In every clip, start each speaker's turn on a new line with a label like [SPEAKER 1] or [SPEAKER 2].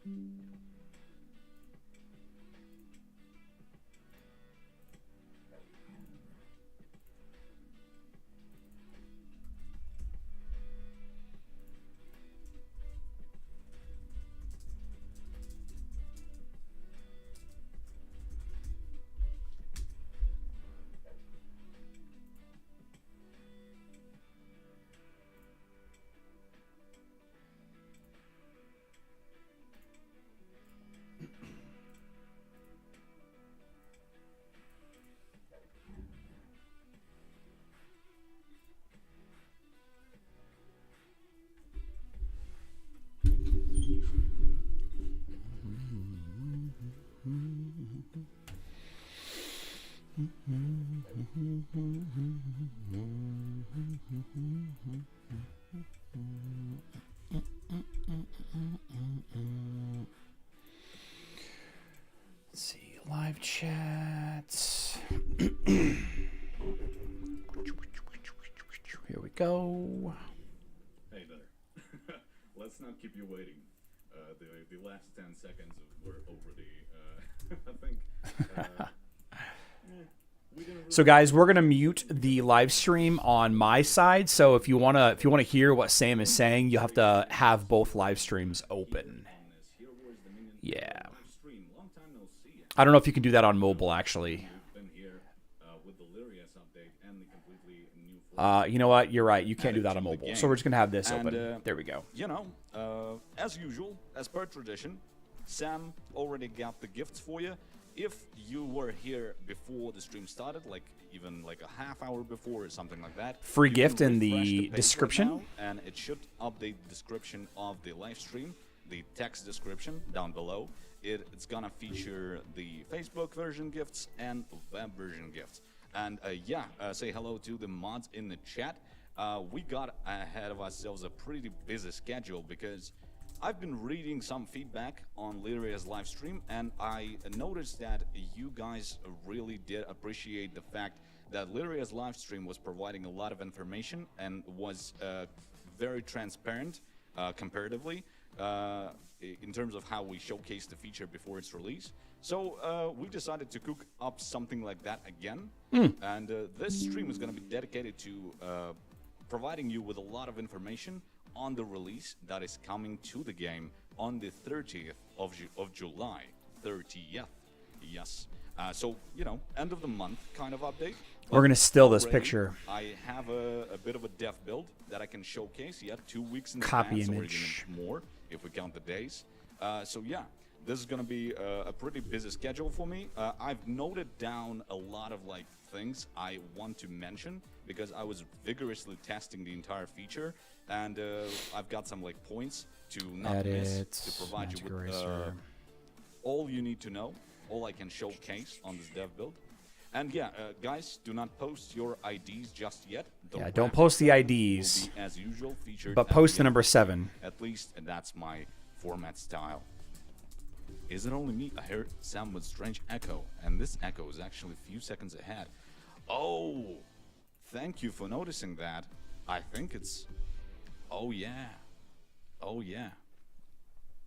[SPEAKER 1] Let's see, live chats. Here we go.
[SPEAKER 2] Hey there. Let's not keep you waiting. The last 10 seconds were already, I think.
[SPEAKER 1] So guys, we're gonna mute the live stream on my side. So if you wanna hear what Sam is saying, you have to have both live streams open. Yeah. I don't know if you can do that on mobile actually. You know what? You're right. You can't do that on mobile. So we're just gonna have this open. There we go.
[SPEAKER 3] You know, as usual, as per tradition, Sam already got the gifts for you. If you were here before the stream started, like even like a half hour before or something like that,
[SPEAKER 1] free gift in the description,
[SPEAKER 3] right now, and it should update the description of the live stream, the text description down below. It's gonna feature the Facebook version gifts and web version gifts. And say hello to the mods in the chat. We got ahead of ourselves a pretty busy schedule because I've been reading some feedback on Lyria's live stream, and I noticed that you guys really did appreciate the fact that Lyria's live stream was providing a lot of information and was very transparent comparatively in terms of how we showcased the feature before its release. So we decided to cook up something like that again, and this stream is going to be dedicated to providing you with a lot of information on the release that is coming to the game on the 30th of July. 30th, yes. So, you know, end of the month kind of update.
[SPEAKER 1] We're going to still this picture.
[SPEAKER 3] I have a bit of a dev build that I can showcase yet 2 weeks in
[SPEAKER 1] Copy
[SPEAKER 3] advance,
[SPEAKER 1] image.
[SPEAKER 3] or even more if we count the days. So yeah, this is going to be a pretty busy schedule for me. I've noted down a lot of like things I want to mention because I was vigorously testing the entire feature, and I've got some like points to not miss to provide you with all you need to know, all I can showcase on this dev build. And yeah, guys, do not post your IDs just yet.
[SPEAKER 1] Don't post the IDs,
[SPEAKER 3] as usual, featured
[SPEAKER 1] but post the number 7.
[SPEAKER 3] At least that's my format style. Is it only me? I heard Sam with strange echo, and this echo is actually a few seconds ahead. Oh, thank you for noticing that. I think it's... Oh yeah. Oh yeah.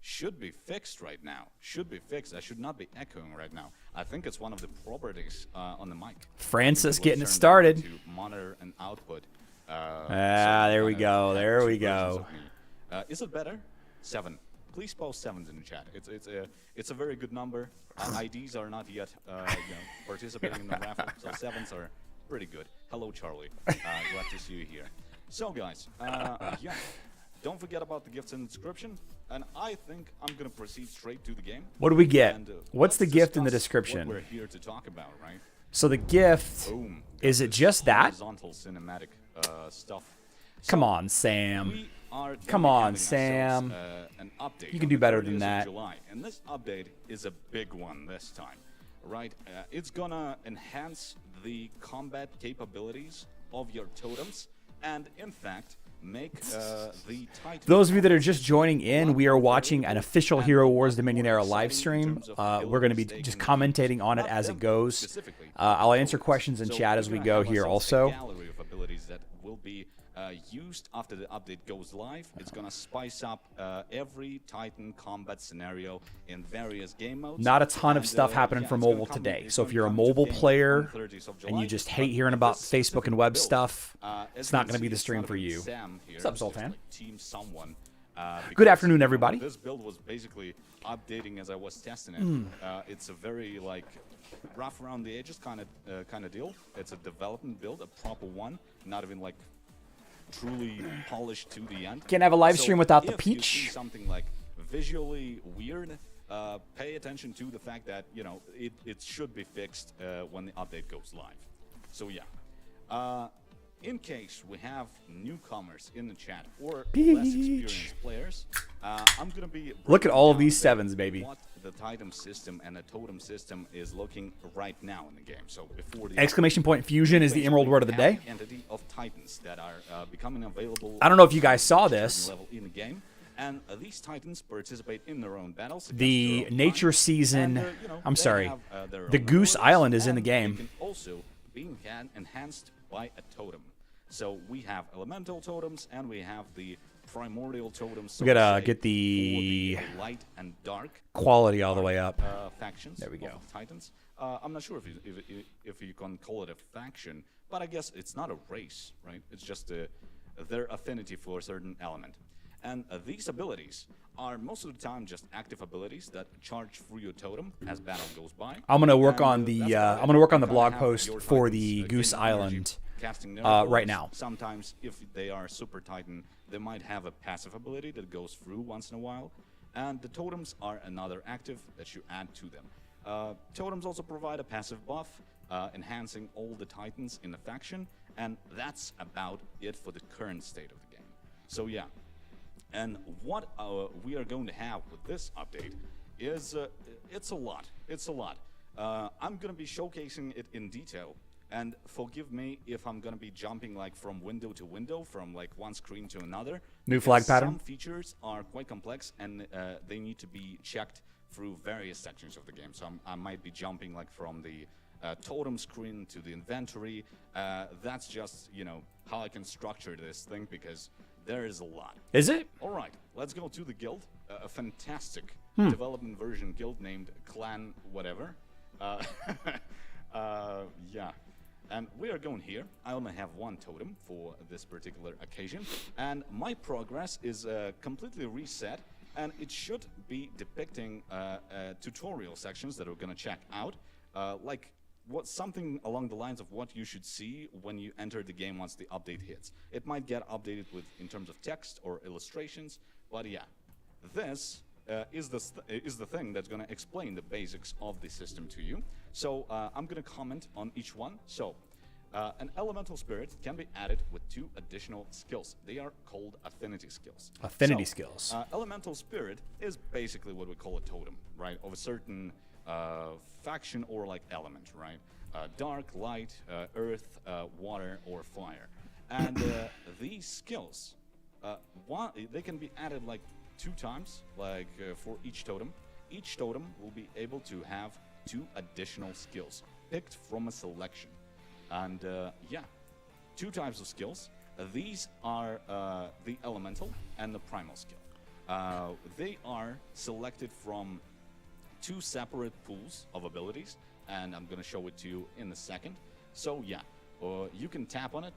[SPEAKER 3] Should be fixed right now. Should be fixed. I should not be echoing right now. I think it's one of the properties on the mic.
[SPEAKER 1] Francis getting it started.
[SPEAKER 3] To monitor and output.
[SPEAKER 1] There we go. There we go.
[SPEAKER 3] Is it better? 7. Please post 7s in the chat. It's a very good number. IDs are not yet participating in the raffle, so 7s are pretty good. Hello, Charlie. Glad to see you here. So, guys, yeah, don't forget about the gifts in the description. And I think I'm gonna proceed straight to the game.
[SPEAKER 1] What do we get?
[SPEAKER 3] And,
[SPEAKER 1] what's the gift in the description?
[SPEAKER 3] What we're here to talk about, right?
[SPEAKER 1] So the gift,
[SPEAKER 3] Boom.
[SPEAKER 1] is it just that?
[SPEAKER 3] Horizontal cinematic stuff.
[SPEAKER 1] Come on, Sam. Come on, Sam.
[SPEAKER 3] An update
[SPEAKER 1] you can do better than that.
[SPEAKER 3] July. And this update is a big one this time, right? It's gonna enhance the combat capabilities of your totems, and in fact, make the Titan...
[SPEAKER 1] Those of you that are just joining in, we are watching an official Hero Wars Dominion Era live stream. We're going to be just commentating on it as it goes. I'll answer questions in chat as we go here also.
[SPEAKER 3] Gallery of abilities that will be used after the update goes live. It's gonna spice up every Titan combat scenario in various game modes.
[SPEAKER 1] Not a ton of
[SPEAKER 3] And,
[SPEAKER 1] stuff happening
[SPEAKER 3] yeah,
[SPEAKER 1] for
[SPEAKER 3] it's gonna
[SPEAKER 1] mobile
[SPEAKER 3] come-
[SPEAKER 1] today.
[SPEAKER 3] it's
[SPEAKER 1] So
[SPEAKER 3] gonna
[SPEAKER 1] if you're a
[SPEAKER 3] come to
[SPEAKER 1] mobile
[SPEAKER 3] game on
[SPEAKER 1] player
[SPEAKER 3] 30th of
[SPEAKER 1] and you
[SPEAKER 3] July,
[SPEAKER 1] just
[SPEAKER 3] but
[SPEAKER 1] hate hearing about
[SPEAKER 3] this
[SPEAKER 1] Facebook
[SPEAKER 3] specific
[SPEAKER 1] and web
[SPEAKER 3] build,
[SPEAKER 1] stuff,
[SPEAKER 3] as
[SPEAKER 1] it's
[SPEAKER 3] you
[SPEAKER 1] not
[SPEAKER 3] can
[SPEAKER 1] going to be
[SPEAKER 3] see,
[SPEAKER 1] the
[SPEAKER 3] it's
[SPEAKER 1] stream
[SPEAKER 3] not
[SPEAKER 1] for
[SPEAKER 3] even
[SPEAKER 1] you.
[SPEAKER 3] Sam here.
[SPEAKER 1] What's up,
[SPEAKER 3] It's just,
[SPEAKER 1] Zoltan?
[SPEAKER 3] like, Team Someone.
[SPEAKER 1] Good
[SPEAKER 3] Because,
[SPEAKER 1] afternoon,
[SPEAKER 3] you know,
[SPEAKER 1] everybody.
[SPEAKER 3] This build was basically updating as I was testing it. It's a very like rough around the edges kind of deal. It's a development build, a proper one, not even like truly polished to the end.
[SPEAKER 1] Can't have a live
[SPEAKER 3] So
[SPEAKER 1] stream without the
[SPEAKER 3] if you see
[SPEAKER 1] peach.
[SPEAKER 3] something like visually weird, pay attention to the fact that it should be fixed when the update goes live. So yeah. In case we have newcomers in the chat or less experienced players, I'm gonna be
[SPEAKER 1] Look at all of
[SPEAKER 3] breaking
[SPEAKER 1] these
[SPEAKER 3] down
[SPEAKER 1] sevens, baby.
[SPEAKER 3] what the Titan system and the Totem system is looking right now in the game. So before the
[SPEAKER 1] Exclamation point fusion is the emerald word of the day.
[SPEAKER 3] entity of Titans that are becoming available.
[SPEAKER 1] I don't know if you guys
[SPEAKER 3] at
[SPEAKER 1] saw
[SPEAKER 3] a certain
[SPEAKER 1] this.
[SPEAKER 3] level in the game. And these Titans participate in their own battles. against
[SPEAKER 1] The
[SPEAKER 3] their own
[SPEAKER 1] nature
[SPEAKER 3] kind.
[SPEAKER 1] season-
[SPEAKER 3] And,
[SPEAKER 1] I'm
[SPEAKER 3] they
[SPEAKER 1] sorry.
[SPEAKER 3] have, their
[SPEAKER 1] The
[SPEAKER 3] own
[SPEAKER 1] Goose
[SPEAKER 3] abilities,
[SPEAKER 1] Island is in the
[SPEAKER 3] and
[SPEAKER 1] game.
[SPEAKER 3] They can also be enhanced by a totem. So we have elemental totems and we have the primordial totems. So
[SPEAKER 1] We gotta
[SPEAKER 3] to say,
[SPEAKER 1] get the
[SPEAKER 3] for light and dark
[SPEAKER 1] quality all the way up.
[SPEAKER 3] factions.
[SPEAKER 1] There we
[SPEAKER 3] of
[SPEAKER 1] go.
[SPEAKER 3] the Titans. I'm not sure if you can call it a faction, but I guess it's not a race, right? It's just their affinity for a certain element. And these abilities are most of the time just active abilities that charge through your totem as battle goes by.
[SPEAKER 1] I'm gonna work
[SPEAKER 3] And,
[SPEAKER 1] on
[SPEAKER 3] that's
[SPEAKER 1] the
[SPEAKER 3] about
[SPEAKER 1] I'm
[SPEAKER 3] it.
[SPEAKER 1] gonna work on the
[SPEAKER 3] You kinda
[SPEAKER 1] blog
[SPEAKER 3] have
[SPEAKER 1] post
[SPEAKER 3] your
[SPEAKER 1] for
[SPEAKER 3] Titans,
[SPEAKER 1] the Goose
[SPEAKER 3] gaining energy,
[SPEAKER 1] Island
[SPEAKER 3] casting their
[SPEAKER 1] right
[SPEAKER 3] abilities.
[SPEAKER 1] now.
[SPEAKER 3] Sometimes, if they are super Titan, they might have a passive ability that goes through once in a while. And the totems are another active that you add to them. Totems also provide a passive buff, enhancing all the Titans in the faction, and that's about it for the current state of the game. So yeah, and what we are going to have with this update is it's a lot. It's a lot. I'm going to be showcasing it in detail. And forgive me if I'm going to be jumping like from window to window, from like one screen to another.
[SPEAKER 1] New
[SPEAKER 3] because
[SPEAKER 1] flag pattern?
[SPEAKER 3] Some features are quite complex and they need to be checked through various sections of the game. So I might be jumping like from the totem screen to the inventory. That's just, how I can structure this thing because there is a lot.
[SPEAKER 1] Is it?
[SPEAKER 3] All right, let's go to the guild. A fantastic
[SPEAKER 1] Hmm.
[SPEAKER 3] development version guild named Clan whatever. Yeah. And we are going here. I only have one totem for this particular occasion. And my progress is completely reset. And it should be depicting tutorial sections that we're going to check out. Like something along the lines of what you should see when you enter the game once the update hits. It might get updated in terms of text or illustrations. But yeah, this is the thing that's going to explain the basics of the system to you. So I'm going to comment on each one. So an elemental spirit can be added with 2 additional skills. They are called affinity skills.
[SPEAKER 1] Affinity skills.
[SPEAKER 3] Elemental spirit is basically what we call a totem, right? Of a certain faction or like element, right? Dark, light, earth, water, or fire. And these skills, they can be added like 2 times, like for each totem. Each totem will be able to have 2 additional skills picked from a selection. And yeah, 2 types of skills. These are the elemental and the primal skill. They are selected from 2 separate pools of abilities, and I'm going to show it to you in a second. So yeah, you can tap on it.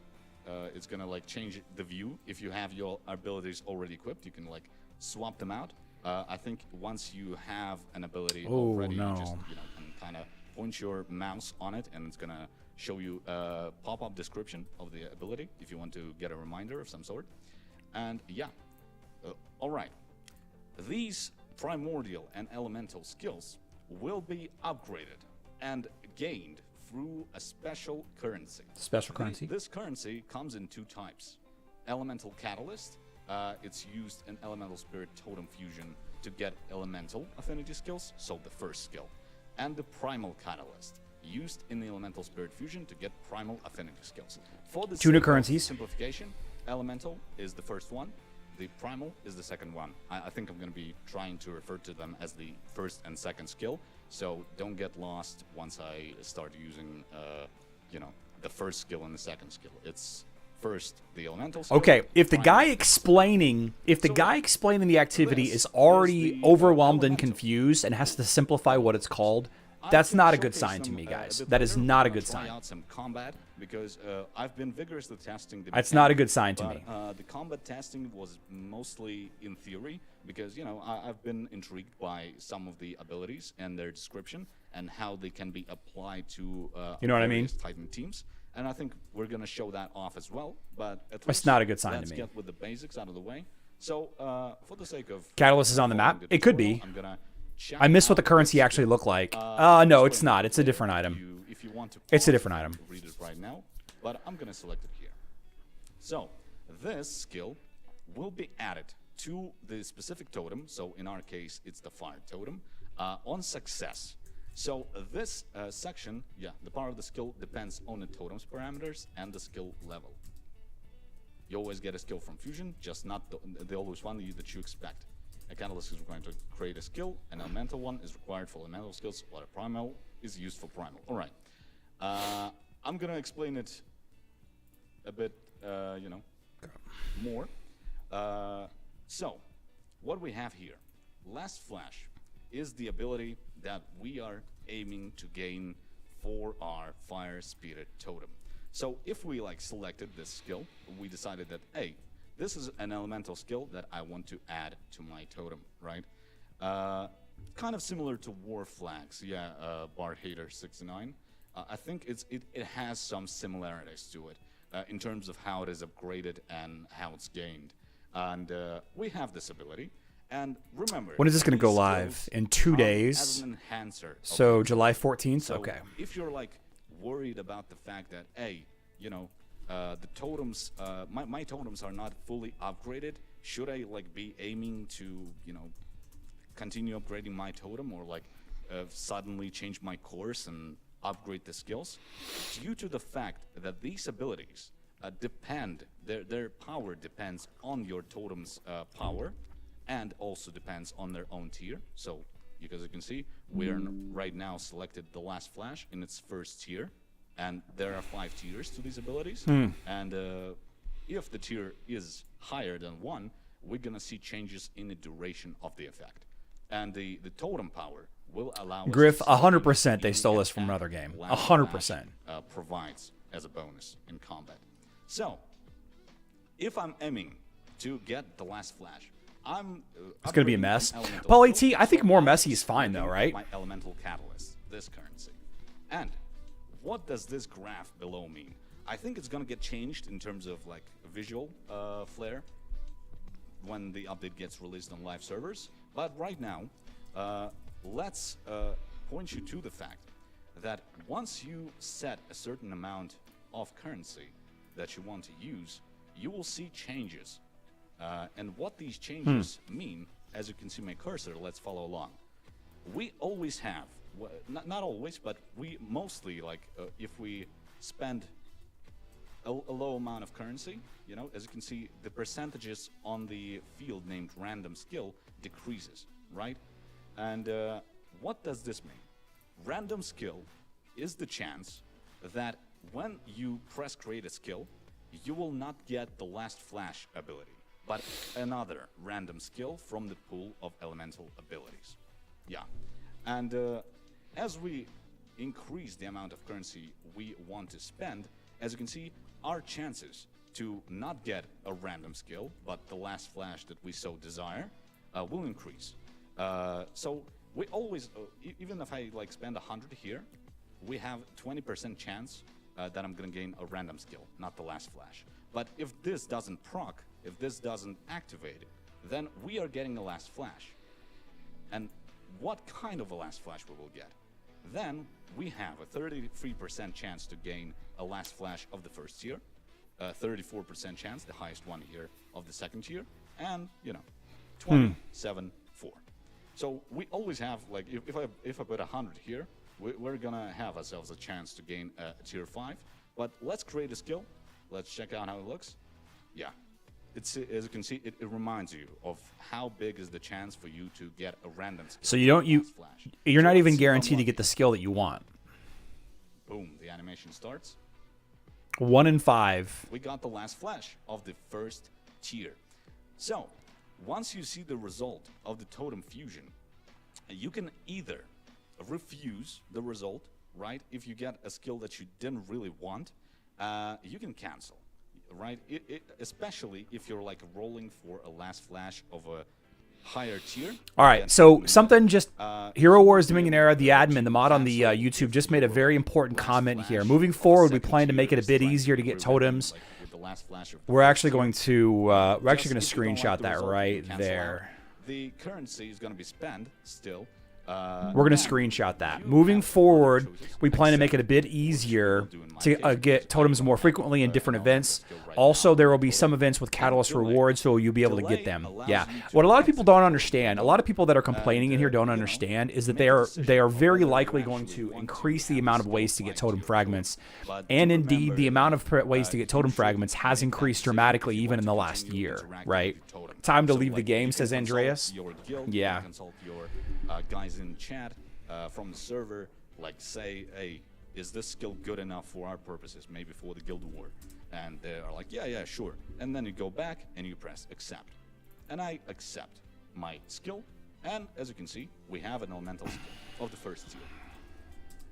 [SPEAKER 3] It's going to like change the view. If you have your abilities already equipped, you can like swap them out. I think once you have an ability already, you just can kind of point your mouse on it, and it's going to show you a pop-up description of the ability if you want to get a reminder of some sort. And yeah, all right. These primordial and elemental skills will be upgraded and gained through a special currency.
[SPEAKER 1] Special currency.
[SPEAKER 3] This currency comes in 2 types. Elemental Catalyst. It's used in Elemental Spirit Totem Fusion to get elemental affinity skills, so the first skill. And the Primal Catalyst, used in the Elemental Spirit Fusion to get primal affinity skills. For the
[SPEAKER 1] 2 new currencies.
[SPEAKER 3] Simplification, Elemental is the first one. The Primal is the second one. I think I'm going to be trying to refer to them as the first and second skill, so don't get lost once I start using, the first skill and the second skill. It's first the elemental skill.
[SPEAKER 1] Okay, if the guy
[SPEAKER 3] primary-
[SPEAKER 1] explaining the activity
[SPEAKER 3] this
[SPEAKER 1] is already
[SPEAKER 3] is the,
[SPEAKER 1] overwhelmed and
[SPEAKER 3] elemental.
[SPEAKER 1] confused and has to simplify what it's called, that's not a good sign to me, guys. That is not a good sign.
[SPEAKER 3] Try out some combat because I've been vigorously testing the.
[SPEAKER 1] That's not a good sign to
[SPEAKER 3] but,
[SPEAKER 1] me.
[SPEAKER 3] The combat testing was mostly in theory because I've been intrigued by some of the abilities and their description and how they can be applied to
[SPEAKER 1] You know what I mean?
[SPEAKER 3] various Titan teams. And I think we're gonna show that off as well. But at
[SPEAKER 1] That's
[SPEAKER 3] least
[SPEAKER 1] not a good sign to
[SPEAKER 3] let's
[SPEAKER 1] me.
[SPEAKER 3] get with the basics out of the way. So for the sake of
[SPEAKER 1] Catalyst is on the map?
[SPEAKER 3] following
[SPEAKER 1] It could
[SPEAKER 3] tutorial,
[SPEAKER 1] be.
[SPEAKER 3] I'm gonna check
[SPEAKER 1] I missed what the
[SPEAKER 3] out
[SPEAKER 1] currency
[SPEAKER 3] this
[SPEAKER 1] actually looked like.
[SPEAKER 3] uh,
[SPEAKER 1] No,
[SPEAKER 3] just
[SPEAKER 1] it's
[SPEAKER 3] wait
[SPEAKER 1] not. It's a
[SPEAKER 3] if
[SPEAKER 1] different item.
[SPEAKER 3] if you want to
[SPEAKER 1] It's a
[SPEAKER 3] pause,
[SPEAKER 1] different item.
[SPEAKER 3] read it right now, but I'm gonna select it here. So this skill will be added to the specific totem. So in our case, it's the fire totem on success. So this section, the power of the skill depends on the totem's parameters and the skill level. You always get a skill from fusion, just not the always one that you expect. A catalyst is going to create a skill, an elemental one is required for elemental skills, while a primal is used for primal. All right. I'm gonna explain it a bit, more. So, what we have here, Last Flash, is the ability that we are aiming to gain for our Fire Spirit Totem. So, if we selected this skill, we decided that, hey, this is an elemental skill that I want to add to my totem, right? Kind of similar to War Flags, Bar Hater 69. I think it has some similarities to it in terms of how it is upgraded and how it's gained. And we have this ability. And remember,
[SPEAKER 1] When is this going to go
[SPEAKER 3] these
[SPEAKER 1] live?
[SPEAKER 3] skills
[SPEAKER 1] In 2
[SPEAKER 3] come
[SPEAKER 1] days.
[SPEAKER 3] as an enhancer.
[SPEAKER 1] So July 14th?
[SPEAKER 3] So
[SPEAKER 1] Okay.
[SPEAKER 3] if you're worried about the fact that, hey, the totems, my totems are not fully upgraded, should I be aiming to, continue upgrading my totem or suddenly change my course and upgrade the skills? Due to the fact that these abilities depend, their power depends on your totem's power and also depends on their own tier. So, as you can see, we are right now selected the Last Flash in its first tier, and there are 5 tiers to these abilities. And if the tier is higher than 1, we're gonna see changes in the duration of the effect. And the totem power will allow us
[SPEAKER 1] Griff,
[SPEAKER 3] to
[SPEAKER 1] 100% they
[SPEAKER 3] unique
[SPEAKER 1] stole this from
[SPEAKER 3] attack
[SPEAKER 1] another game.
[SPEAKER 3] Last
[SPEAKER 1] 100%.
[SPEAKER 3] Flash, provides as a bonus in combat. So, if I'm aiming to get the Last Flash,
[SPEAKER 1] It's going to be a
[SPEAKER 3] upgrading
[SPEAKER 1] mess.
[SPEAKER 3] an elemental
[SPEAKER 1] Paul
[SPEAKER 3] skill,
[SPEAKER 1] AT, I think
[SPEAKER 3] so
[SPEAKER 1] more
[SPEAKER 3] I'm
[SPEAKER 1] messy is fine though,
[SPEAKER 3] selecting
[SPEAKER 1] right?
[SPEAKER 3] My elemental catalyst, this currency. And what does this graph below mean? I think it's gonna get changed in terms of visual flair when the update gets released on live servers. But right now, let's point you to the fact that once you set a certain amount of currency that you want to use, you will see changes. And what these changes mean, as you can see my cursor, let's follow along. We always have, not always, but we mostly, if we spend a low amount of currency, as you can see, the percentages on the field named random skill decreases, right? And what does this mean? Random skill is the chance that when you press create a skill, you will not get the Last Flash ability, but another random skill from the pool of elemental abilities. Yeah. And as we increase the amount of currency we want to spend, as you can see, our chances to not get a random skill, but the Last Flash that we so desire, will increase. So we always, even if I spend 100 here, we have 20% chance that I'm gonna gain a random skill, not the Last Flash. But if this doesn't proc, if this doesn't activate, then we are getting a Last Flash. And what kind of a Last Flash we will get? Then we have a 33% chance to gain a Last Flash of the first tier, 34% chance, the highest one here, of the second tier, and 27-4. So we always have, if I put 100 here, we're gonna have ourselves a chance to gain a tier 5. But let's create a skill. Let's check out how it looks. Yeah. It's, as you can see, it reminds you of how big is the chance for you to get a random skill.
[SPEAKER 1] So you're not even guaranteed to get the skill that you want.
[SPEAKER 3] Boom, the animation starts.
[SPEAKER 1] 1 in 5.
[SPEAKER 3] We got the last flash of the first tier. So, once you see the result of the Totem fusion, you can either refuse the result, right? If you get a skill that you didn't really want, you can cancel, right? Especially if you're like rolling for a last flash of a higher tier.
[SPEAKER 1] All right, so something just Hero Wars Dominion Era, the admin, the mod on the YouTube, just made a very important comment here. Moving forward, we plan to make it a bit easier to get totems. We're actually going to screenshot that right there.
[SPEAKER 3] The currency is going to be spent still.
[SPEAKER 1] We're going to screenshot that. Moving forward, we plan to make it a bit easier to get totems more frequently in different events. Also, there will be some events with Catalyst rewards, so you'll be able to get them. Yeah. What a lot of people don't understand, a lot of people that are complaining in here don't understand, is that they are very likely going to increase the amount of ways to get totem fragments. And indeed, the amount of ways to get totem fragments has increased dramatically even in the last year, right? Time to leave the game, says Andreas. Yeah.
[SPEAKER 3] Guys in chat from the server, like, say, hey, is this skill good enough for our purposes, maybe for the guild war? And they are like, yeah, sure. And then you go back and you press accept. And I accept my skill. And as you can see, we have an elemental skill of the first tier.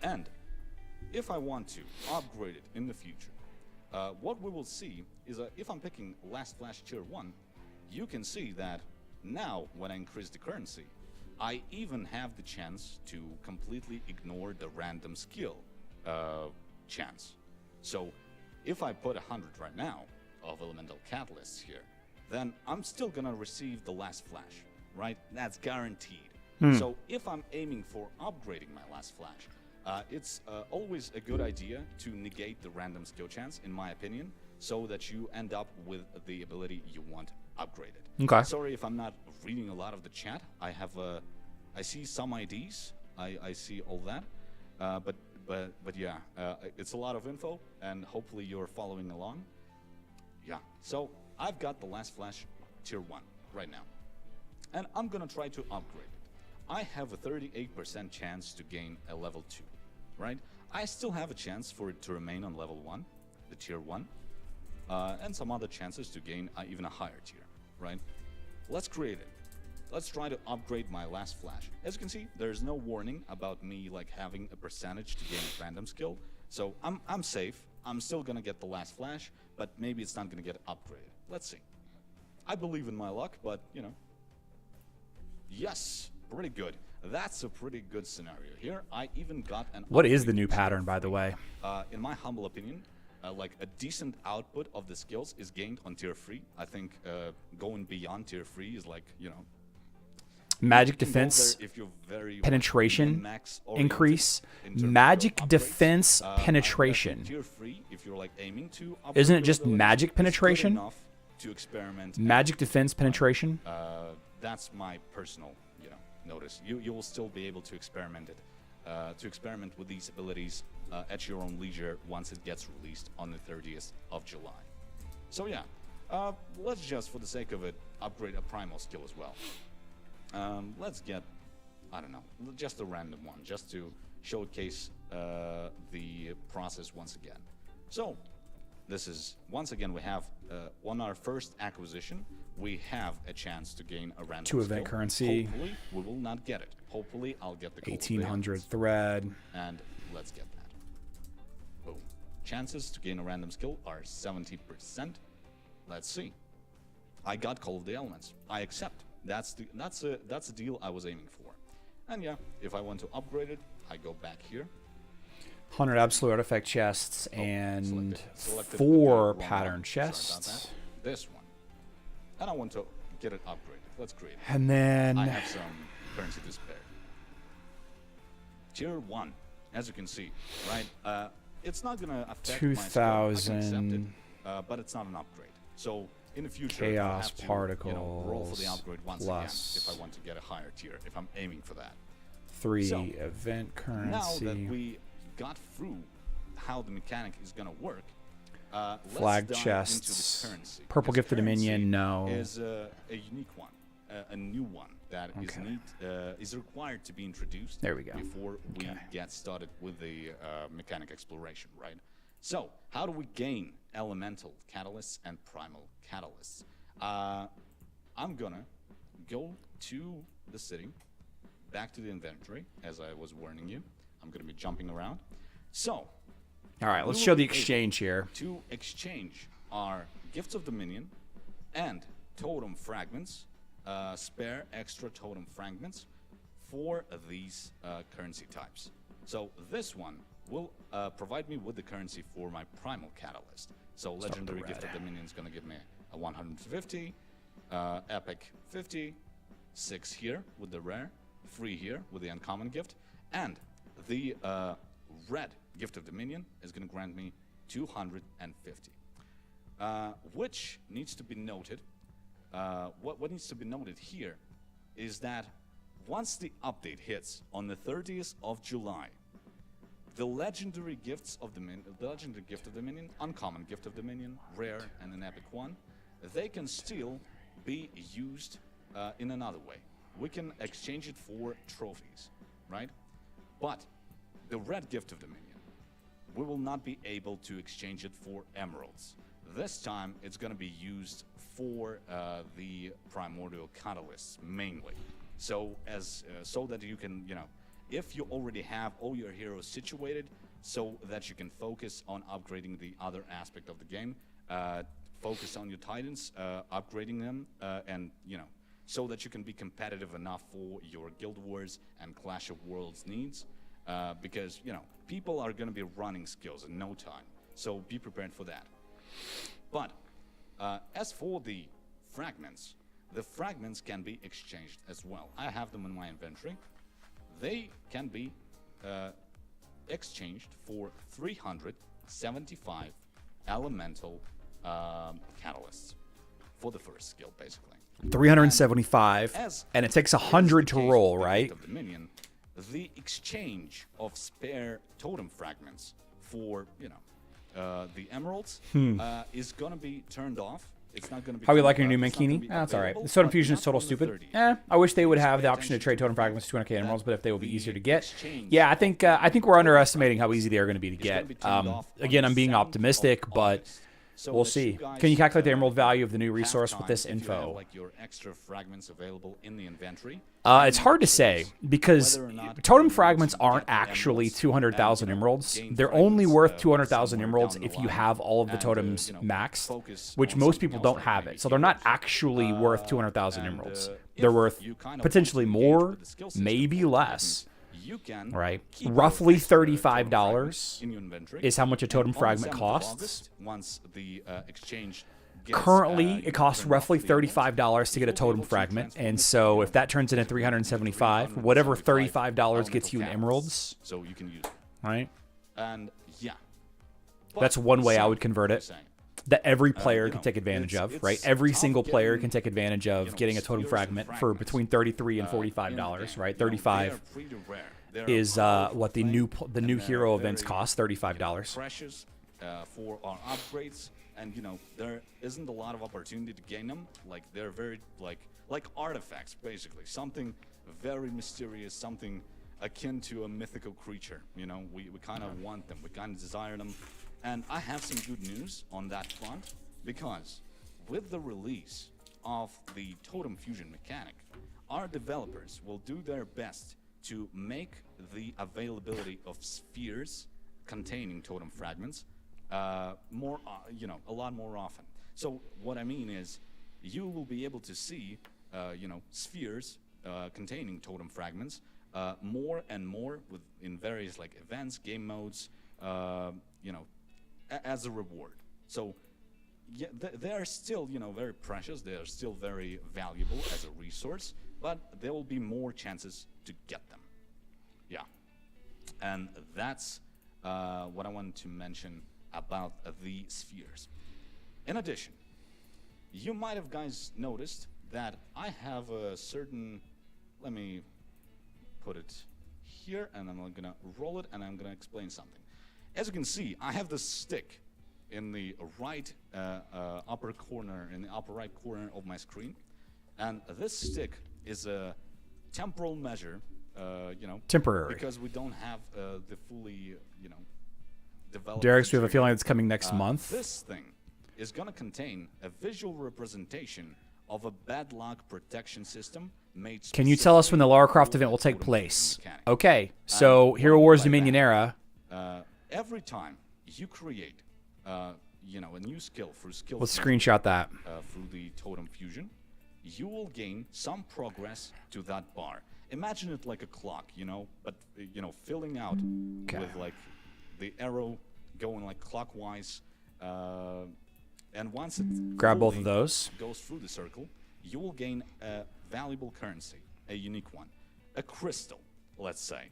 [SPEAKER 3] And if I want to upgrade it in the future, what we will see is that if I'm picking last flash tier 1, you can see that now when I increase the currency, I even have the chance to completely ignore the random skill chance. So if I put 100 right now of elemental catalysts here, then I'm still gonna receive the last flash, right? That's guaranteed. So if I'm aiming for upgrading my last flash, it's always a good idea to negate the random skill chance, in my opinion, so that you end up with the ability you want upgraded.
[SPEAKER 1] Okay.
[SPEAKER 3] Sorry if I'm not reading a lot of the chat. I see some IDs. I see all that. But yeah, it's a lot of info, and hopefully you're following along. Yeah. So I've got the last flash tier 1 right now, and I'm gonna try to upgrade it. I have a 38% chance to gain a level 2, right? I still have a chance for it to remain on level 1, the tier 1, and some other chances to gain even a higher tier, right? Let's create it. Let's try to upgrade my last flash. As you can see, there's no warning about me like having a percentage to gain a random skill, so I'm safe. I'm still gonna get the last flash, but maybe it's not gonna get upgraded. Let's see. I believe in my luck, but you know. Yes, pretty good. That's a pretty good scenario here. I even got an.
[SPEAKER 1] What is the new pattern, by the way?
[SPEAKER 3] In my humble opinion, like a decent output of the skills is gained on tier 3. I think going beyond tier 3 is like, you know,
[SPEAKER 1] magic defense penetration increase. Magic defense penetration.
[SPEAKER 3] Tier 3, if you're like aiming to
[SPEAKER 1] Isn't it just magic penetration?
[SPEAKER 3] To experiment.
[SPEAKER 1] Magic defense penetration.
[SPEAKER 3] That's my personal, you know, notice. You will still be able to experiment it, to experiment with these abilities at your own leisure once it gets released on the 30th of July. So yeah, let's just, for the sake of it, upgrade a primal skill as well. Let's get, I don't know, just a random one, just to showcase the process once again. So this is, once again, we have on our first acquisition, we have a chance to gain a random
[SPEAKER 1] 2 event
[SPEAKER 3] skill.
[SPEAKER 1] currency.
[SPEAKER 3] Hopefully we will not get it. Hopefully I'll get the
[SPEAKER 1] 1800 thread.
[SPEAKER 3] And let's get that. Boom. Chances to gain a random skill are 70%. Let's see. I got Call of the Elements. I accept. That's a deal I was aiming for. And yeah, if I want to upgrade it, I go back here.
[SPEAKER 1] 100 absolute artifact chests and
[SPEAKER 3] selected
[SPEAKER 1] 4
[SPEAKER 3] the
[SPEAKER 1] pattern
[SPEAKER 3] one.
[SPEAKER 1] chests.
[SPEAKER 3] Sorry about that. This one. And I want to get it upgraded. Let's create it.
[SPEAKER 1] And then
[SPEAKER 3] I have some currency to spare. Tier 1, as you can see, right? It's not going to affect
[SPEAKER 1] 2000,
[SPEAKER 3] but it's not an upgrade. So in the future,
[SPEAKER 1] chaos
[SPEAKER 3] I'll have to,
[SPEAKER 1] particles,
[SPEAKER 3] you know, roll for the upgrade once
[SPEAKER 1] plus
[SPEAKER 3] again if I want to get a higher tier, if I'm aiming for that.
[SPEAKER 1] 3
[SPEAKER 3] So,
[SPEAKER 1] event
[SPEAKER 3] Now
[SPEAKER 1] currency.
[SPEAKER 3] that we got through how the mechanic is going to work,
[SPEAKER 1] Flag
[SPEAKER 3] let's dive
[SPEAKER 1] chests.
[SPEAKER 3] into this currency.
[SPEAKER 1] Purple
[SPEAKER 3] This
[SPEAKER 1] gifted
[SPEAKER 3] currency
[SPEAKER 1] dominion, no.
[SPEAKER 3] Is a unique one, a new one that is required to be introducced
[SPEAKER 1] There we go.
[SPEAKER 3] before we
[SPEAKER 1] Okay.
[SPEAKER 3] get started with the mechanic exploration, right? So, how do we gain elemental catalysts and primal catalysts? I'm gonna go to the city, back to the inventory, as I was warning you. I'm gonna be jumping around. So,
[SPEAKER 1] All right, let's
[SPEAKER 3] we
[SPEAKER 1] show
[SPEAKER 3] will
[SPEAKER 1] the
[SPEAKER 3] be able
[SPEAKER 1] exchange here.
[SPEAKER 3] to exchange our Gifts of Dominion and Totem Fragments, spare extra Totem Fragments for these currency types. So this one will provide me with the currency for my Primal Catalyst. So Legendary Gift of Dominion is going to give me a 150, Epic 50, 6 here with the rare, 3 here with the uncommon gift, and the red Gift of Dominion is going to grant me 250. Which needs to be noted, what needs to be noted here is that once the update hits on the 30th of July, the legendary gifts of Dominion, the legendary gift of Dominion, uncommon gift of Dominion, rare, and an epic one, they can still be used in another way. We can exchange it for trophies, right? But the red gift of Dominion, we will not be able to exchange it for emeralds. This time, it's going to be used for the primordial catalysts mainly. So so that you can, if you already have all your heroes situated, so that you can focus on upgrading the other aspect of the game, focus on your titans, upgrading them, and so that you can be competitive enough for your Guild Wars and Clash of Worlds needs, because people are going to be running skills in no time. So be prepared for that. But as for the fragments can be exchanged as well. I have them in my inventory. They can be exchanged for 375 elemental catalysts for the first skill, basically.
[SPEAKER 1] 375, and it takes 100 to roll, right?
[SPEAKER 3] Dominion, the exchange of spare totem fragments for the emeralds is going to be turned off. It's not going to be.
[SPEAKER 1] How are you liking your new Mankini? That's all right. The Totem Fusion is total stupid. I wish they would have the option to trade Totem Fragments to 200k emeralds, but if they would be easier to get. Yeah, I think we're underestimating how easy they are going to be to get. Again, I'm being optimistic, but we'll see. Can you calculate the emerald value of the new resource with this info?
[SPEAKER 3] Like your extra fragments available in the inventory.
[SPEAKER 1] It's hard to say because Totem Fragments aren't actually 200,000 emeralds. They're only worth 200,000 emeralds if you have all of the totems maxed, which most people don't have it. So they're not actually worth 200,000 emeralds. They're worth potentially more, maybe less. Right? Roughly $35 is how much a Totem Fragment costs.
[SPEAKER 3] Once the exchange
[SPEAKER 1] Currently, it costs roughly $35 to get a Totem Fragment, and so if that turns into 375, whatever $35 gets you in emeralds,
[SPEAKER 3] so you can use it.
[SPEAKER 1] Right?
[SPEAKER 3] And yeah,
[SPEAKER 1] that's one way I would convert it. That every player can take advantage of, right? Every single player can take advantage of getting a Totem Fragment for between $33 and $45, right? 35 is what the new hero events cost, $35.
[SPEAKER 3] Precious for our upgrades. And there isn't a lot of opportunity to gain them. Like they're very like artifacts, basically. Something very mysterious, something akin to a mythical creature. We kind of want them, we kind of desire them. And I have some good news on that front, because with the release of the Totem Fusion mechanic, our developers will do their best to make the availability of spheres containing totem fragments more, a lot more often. So what I mean is, you will be able to see, spheres containing totem fragments more and more in various events, game modes, as a reward. So yeah, they are still, very precious. They are still very valuable as a resource, but there will be more chances to get them. Yeah, and that's what I wanted to mention about the spheres. In addition, you might have guys noticed that I have a certain, let me put it here, and I'm gonna roll it, and I'm gonna explain something. As you can see, I have this stick in the right upper corner, in the upper right corner of my screen, and this stick is a temporal measure,
[SPEAKER 1] temporary,
[SPEAKER 3] because we don't have the fully, developed
[SPEAKER 1] Derek's, we have a
[SPEAKER 3] feature
[SPEAKER 1] feeling
[SPEAKER 3] here.
[SPEAKER 1] it's coming next month.
[SPEAKER 3] This thing is going to contain a visual representation of a bad luck protection system made.
[SPEAKER 1] Can you tell us when the Lara Croft event will take place? Okay, so Hero Wars Dominion era.
[SPEAKER 3] Every time you create, you know, a new skill through skill.
[SPEAKER 1] Let's screenshot that.
[SPEAKER 3] Through the Totem Fusion, you will gain some progress to that bar. Imagine it like a clock, you know, but you know, filling out with like the arrow going like clockwise. And once it
[SPEAKER 1] Grab both of those.
[SPEAKER 3] goes through the circle, you will gain a valuable currency, a unique one, a crystal, let's say.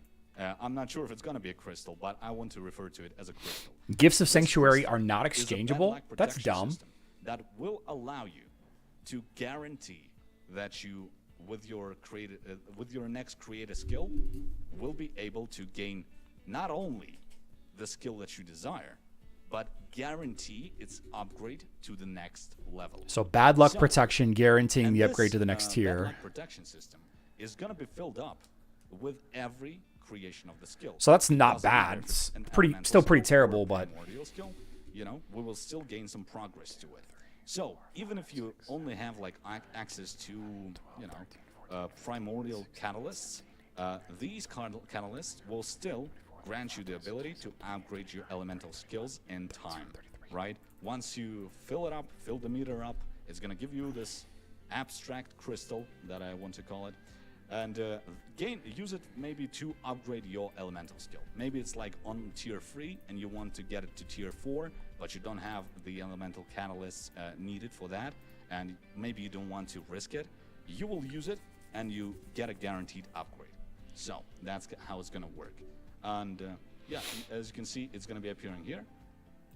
[SPEAKER 3] I'm not sure if it's going to be a crystal, but I want to refer to it as a crystal.
[SPEAKER 1] Gifts of
[SPEAKER 3] This
[SPEAKER 1] Sanctuary
[SPEAKER 3] crystal
[SPEAKER 1] are not
[SPEAKER 3] is a
[SPEAKER 1] exchangeable?
[SPEAKER 3] bad luck
[SPEAKER 1] That's
[SPEAKER 3] protection
[SPEAKER 1] dumb.
[SPEAKER 3] system that will allow you to guarantee that you, with your next creative skill, will be able to gain not only the skill that you desire, but guarantee its upgrade to the next level.
[SPEAKER 1] So bad luck
[SPEAKER 3] So-
[SPEAKER 1] protection guaranteeing
[SPEAKER 3] And
[SPEAKER 1] the upgrade
[SPEAKER 3] this,
[SPEAKER 1] to the next
[SPEAKER 3] bad
[SPEAKER 1] tier.
[SPEAKER 3] luck protection system is going to be filled up with every creation of the skill.
[SPEAKER 1] So that's not
[SPEAKER 3] Doesn't matter
[SPEAKER 1] bad.
[SPEAKER 3] if
[SPEAKER 1] It's
[SPEAKER 3] an
[SPEAKER 1] pretty,
[SPEAKER 3] elemental
[SPEAKER 1] still pretty
[SPEAKER 3] skill or a
[SPEAKER 1] terrible, but
[SPEAKER 3] primordial skill, you know, we will still gain some progress to it. So even if you only have like access to, you know, primordial catalysts, these catalysts will still grant you the ability to upgrade your elemental skills in time, right? Once you fill it up, fill the meter up, it's gonna give you this abstract crystal that I want to call it, and use it maybe to upgrade your elemental skill. Maybe it's like on tier 3 and you want to get it to tier 4, but you don't have the elemental catalysts needed for that, and maybe you don't want to risk it. You will use it and you get a guaranteed upgrade. So that's how it's gonna work. And yeah, as you can see, it's gonna be appearing here.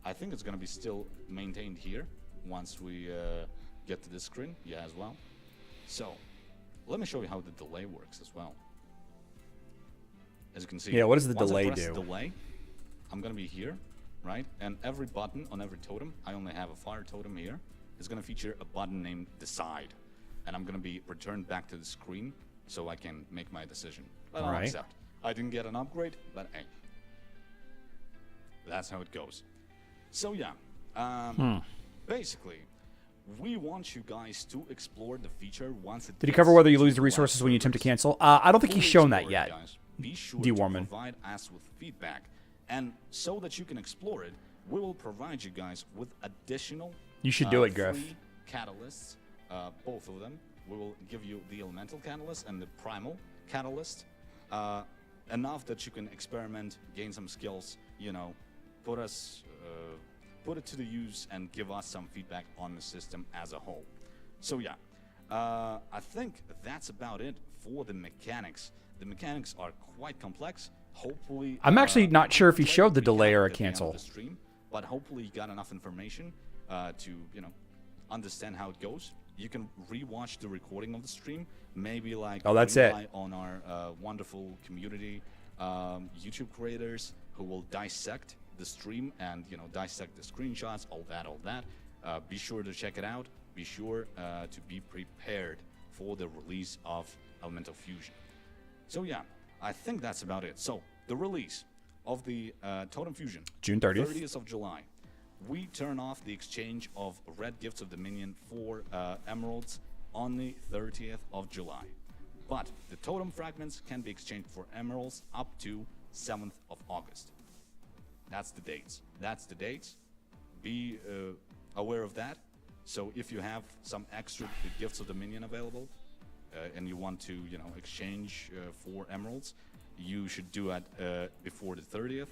[SPEAKER 3] I think it's gonna be still maintained here once we get to this screen, yeah, as well. So let me show you how the delay works as well. As you can see,
[SPEAKER 1] Yeah, what does the
[SPEAKER 3] once I
[SPEAKER 1] delay
[SPEAKER 3] press
[SPEAKER 1] do?
[SPEAKER 3] Delay, I'm gonna be here, right? And every button on every totem, I only have a fire totem here, is gonna feature a button named Decide, and I'm gonna be returned back to the screen so I can make my decision. But I'll
[SPEAKER 1] Right.
[SPEAKER 3] accept. I didn't get an upgrade, but hey, that's how it goes. So yeah, basically, we want you guys to explore the feature once it.
[SPEAKER 1] Did he cover whether you lose the
[SPEAKER 3] gets to
[SPEAKER 1] resources when you attempt to
[SPEAKER 3] servers.
[SPEAKER 1] cancel? I don't think he's
[SPEAKER 3] Fully
[SPEAKER 1] shown that
[SPEAKER 3] explore
[SPEAKER 1] yet.
[SPEAKER 3] it, guys. Be sure
[SPEAKER 1] D.
[SPEAKER 3] to
[SPEAKER 1] Warman.
[SPEAKER 3] provide us with feedback, and so that you can explore it, we will provide you guys with additional.
[SPEAKER 1] You should do it, Griff.
[SPEAKER 3] Free catalysts, both of them. We will give you the elemental catalyst and the primal catalyst, enough that you can experiment, gain some skills. You know, put it to the use and give us some feedback on the system as a whole. So yeah, I think that's about it for the mechanics. The mechanics are quite complex. Hopefully,
[SPEAKER 1] I'm actually not sure if he showed the
[SPEAKER 3] we
[SPEAKER 1] delay
[SPEAKER 3] have
[SPEAKER 1] or a
[SPEAKER 3] at the end of
[SPEAKER 1] cancel.
[SPEAKER 3] the stream, but hopefully you got enough information to, you know, understand how it goes. You can rewatch the recording of the stream. Maybe like
[SPEAKER 1] Oh, that's it.
[SPEAKER 3] rely on our wonderful community YouTube creators who will dissect the stream and, you know, dissect the screenshots, all that. Be sure to check it out. Be sure to be prepared for the release of Elemental Fusion. So yeah, I think that's about it. So the release of the Totem Fusion,
[SPEAKER 1] June 30th.
[SPEAKER 3] 30th of July. We turn off the exchange of red gifts of Dominion for emeralds on the 30th of July. But the totem fragments can be exchanged for emeralds up to 7th of August. That's the dates. Be aware of that. So if you have some extra gifts of Dominion available and you want to, you know, exchange for emeralds, you should do it before the 30th.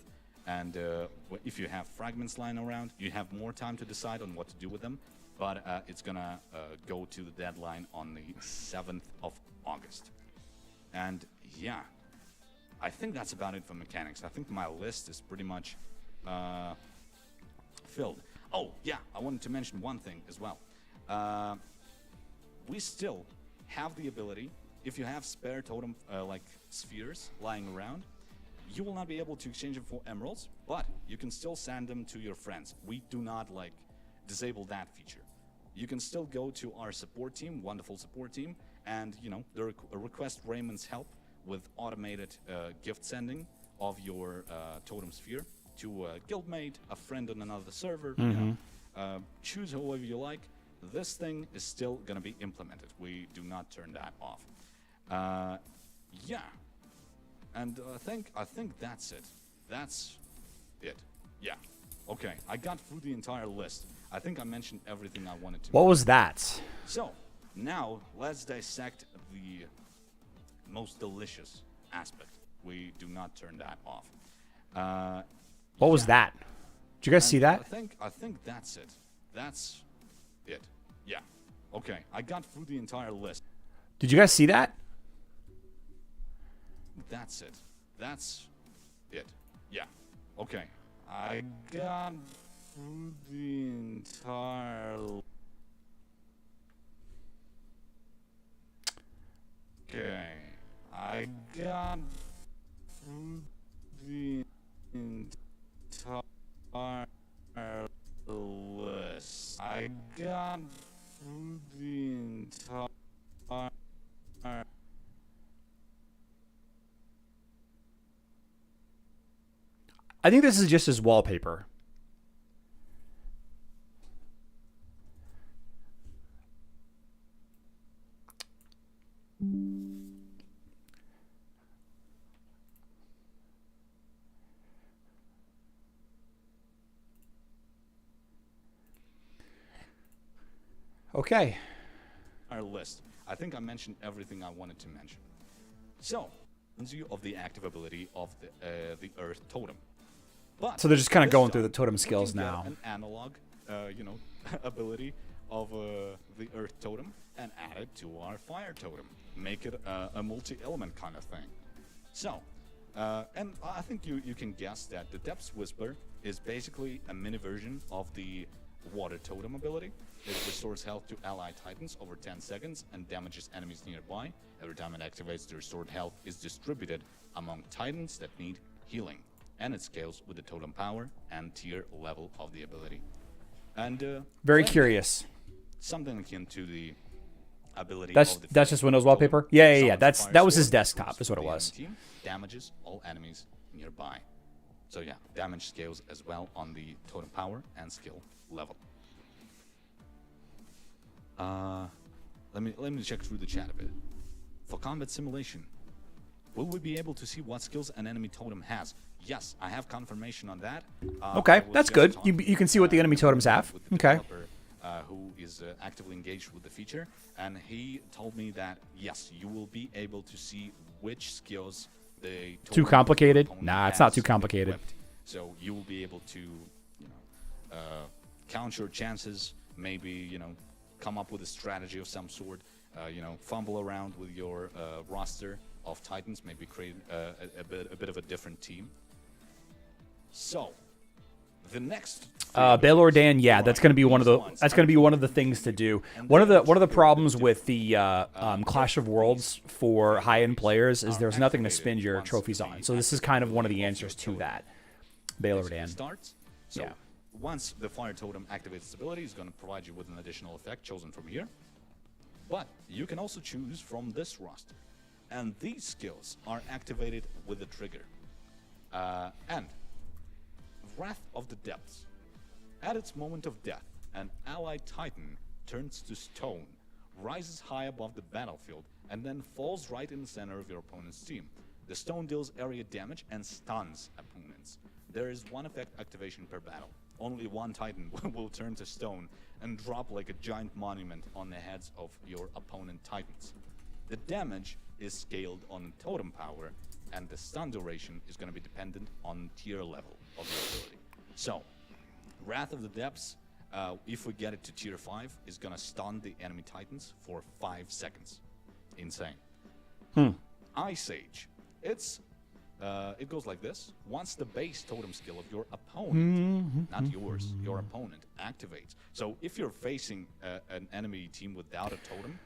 [SPEAKER 3] And if you have fragments lying around, you have more time to decide on what to do with them. But it's gonna go to the deadline on the 7th of August. And yeah, I think that's about it for mechanics. I think my list is pretty much filled. Oh yeah, I wanted to mention one thing as well. We still have the ability, if you have spare totem like spheres lying around, you will not be able to exchange them for emeralds, but you can still send them to your friends. We do not like disable that feature. You can still go to our support team, wonderful support team, and, you know, request Raymond's help with automated gift sending of your totem sphere. to a guildmate, a friend on another server. You know, choose whoever you like. This thing is still going to be implemented. We do not turn that off. Yeah. And I think that's it. That's it. Yeah. Okay. I got through the entire list. I think I mentioned everything I wanted to.
[SPEAKER 1] What was that?
[SPEAKER 3] So, now let's dissect the most delicious aspect. We do not turn that off.
[SPEAKER 1] What was that? Did you guys see that?
[SPEAKER 3] I think that's it. That's it. Yeah. Okay. I got through the entire list.
[SPEAKER 1] Did you guys see that?
[SPEAKER 3] That's it. That's it. Yeah. Okay. I got through the entire. Okay. I got through the entire list. I got through the entire.
[SPEAKER 1] I think this is just his wallpaper. Okay.
[SPEAKER 3] Our list. I think I mentioned everything I wanted to mention. So, view of the active ability of the Earth Totem. But
[SPEAKER 1] So they're just kind of
[SPEAKER 3] this
[SPEAKER 1] going through the
[SPEAKER 3] time,
[SPEAKER 1] totem
[SPEAKER 3] we
[SPEAKER 1] skills
[SPEAKER 3] can get
[SPEAKER 1] now.
[SPEAKER 3] An analog, ability of the Earth Totem and add it to our Fire Totem. Make it a multi-element kind of thing. So, and I think you can guess that the Depths Whisper is basically a mini version of the Water Totem ability. It restores health to ally titans over 10 seconds and damages enemies nearby. Every time it activates, the restored health is distributed among titans that need healing. And it scales with the totem power and tier level of the ability. And
[SPEAKER 1] Very
[SPEAKER 3] finally,
[SPEAKER 1] curious.
[SPEAKER 3] something akin to the ability
[SPEAKER 1] That's
[SPEAKER 3] of the
[SPEAKER 1] that's
[SPEAKER 3] Fire
[SPEAKER 1] just Windows
[SPEAKER 3] Totem.
[SPEAKER 1] wallpaper. Yeah, yeah, yeah.
[SPEAKER 3] Summons
[SPEAKER 1] That was
[SPEAKER 3] Fire
[SPEAKER 1] his
[SPEAKER 3] Sword,
[SPEAKER 1] desktop. Is what it
[SPEAKER 3] the
[SPEAKER 1] was.
[SPEAKER 3] enemy team, damages all enemies nearby. So yeah, damage scales as well on the totem power and skill level. Let me check through the chat a bit. For combat simulation, will we be able to see what skills an enemy totem has? Yes, I have confirmation on that.
[SPEAKER 1] Okay,
[SPEAKER 3] I was
[SPEAKER 1] that's
[SPEAKER 3] just
[SPEAKER 1] good.
[SPEAKER 3] talking,
[SPEAKER 1] You can see what the enemy totems have.
[SPEAKER 3] with the
[SPEAKER 1] Okay.
[SPEAKER 3] developer, who is actively engaged with the feature, and he told me that yes, you will be able to see which skills the
[SPEAKER 1] Too
[SPEAKER 3] totem
[SPEAKER 1] complicated?
[SPEAKER 3] opponent
[SPEAKER 1] Nah, it's not
[SPEAKER 3] has
[SPEAKER 1] too complicated.
[SPEAKER 3] equipped. So you will be able to, count your chances. Maybe come up with a strategy of some sort. Fumble around with your roster of titans. Maybe create a bit of a different team. So, the next
[SPEAKER 1] Baylor Dan, yeah, that's going to be one of the things to do. One of the problems with the Clash of Worlds for high-end players is there's nothing to spend your trophies on. So this is kind of one of the answers to that. Baylor Dan.
[SPEAKER 3] starts. So
[SPEAKER 1] Yeah.
[SPEAKER 3] once the Fire Totem activates its ability, it's going to provide you with an additional effect chosen from here. But you can also choose from this roster. And these skills are activated with a trigger. And Wrath of the Depths. At its moment of death, an allied titan turns to stone, rises high above the battlefield, and then falls right in the center of your opponent's team. The stone deals area damage and stuns opponents. There is one effect activation per battle. Only one titan will turn to stone and drop like a giant monument on the heads of your opponent titans. The damage is scaled on totem power, and the stun duration is going to be dependent on tier level of the ability. So, Wrath of the Depths, if we get it to tier 5, is going to stun the enemy titans for 5 seconds. Insane. Ice Age. It goes like this. Once the base totem skill of your opponent, not yours, your opponent, activates. So if you're facing an enemy team without a totem...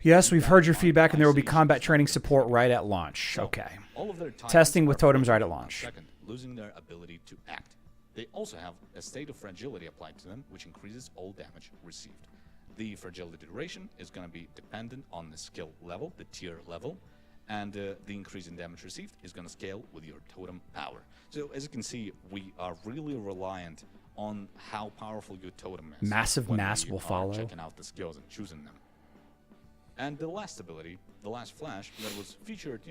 [SPEAKER 1] Yes, we've heard your feedback, and there will be combat training support right at launch.
[SPEAKER 3] So,
[SPEAKER 1] Okay.
[SPEAKER 3] all of their titans
[SPEAKER 1] Testing with
[SPEAKER 3] are
[SPEAKER 1] totems right at
[SPEAKER 3] frozen
[SPEAKER 1] launch.
[SPEAKER 3] for a second, losing their ability to act. They also have a state of fragility applied to them, which increases all damage received. The fragility duration is going to be dependent on the skill level, the tier level, and the increase in damage received is going to scale with your totem power. So as you can see, we are really reliant on how powerful your totem is.
[SPEAKER 1] Massive
[SPEAKER 3] when
[SPEAKER 1] mass
[SPEAKER 3] we
[SPEAKER 1] will
[SPEAKER 3] are
[SPEAKER 1] follow.
[SPEAKER 3] checking out the skills and choosing them. And the last ability, the last flash, that was featured,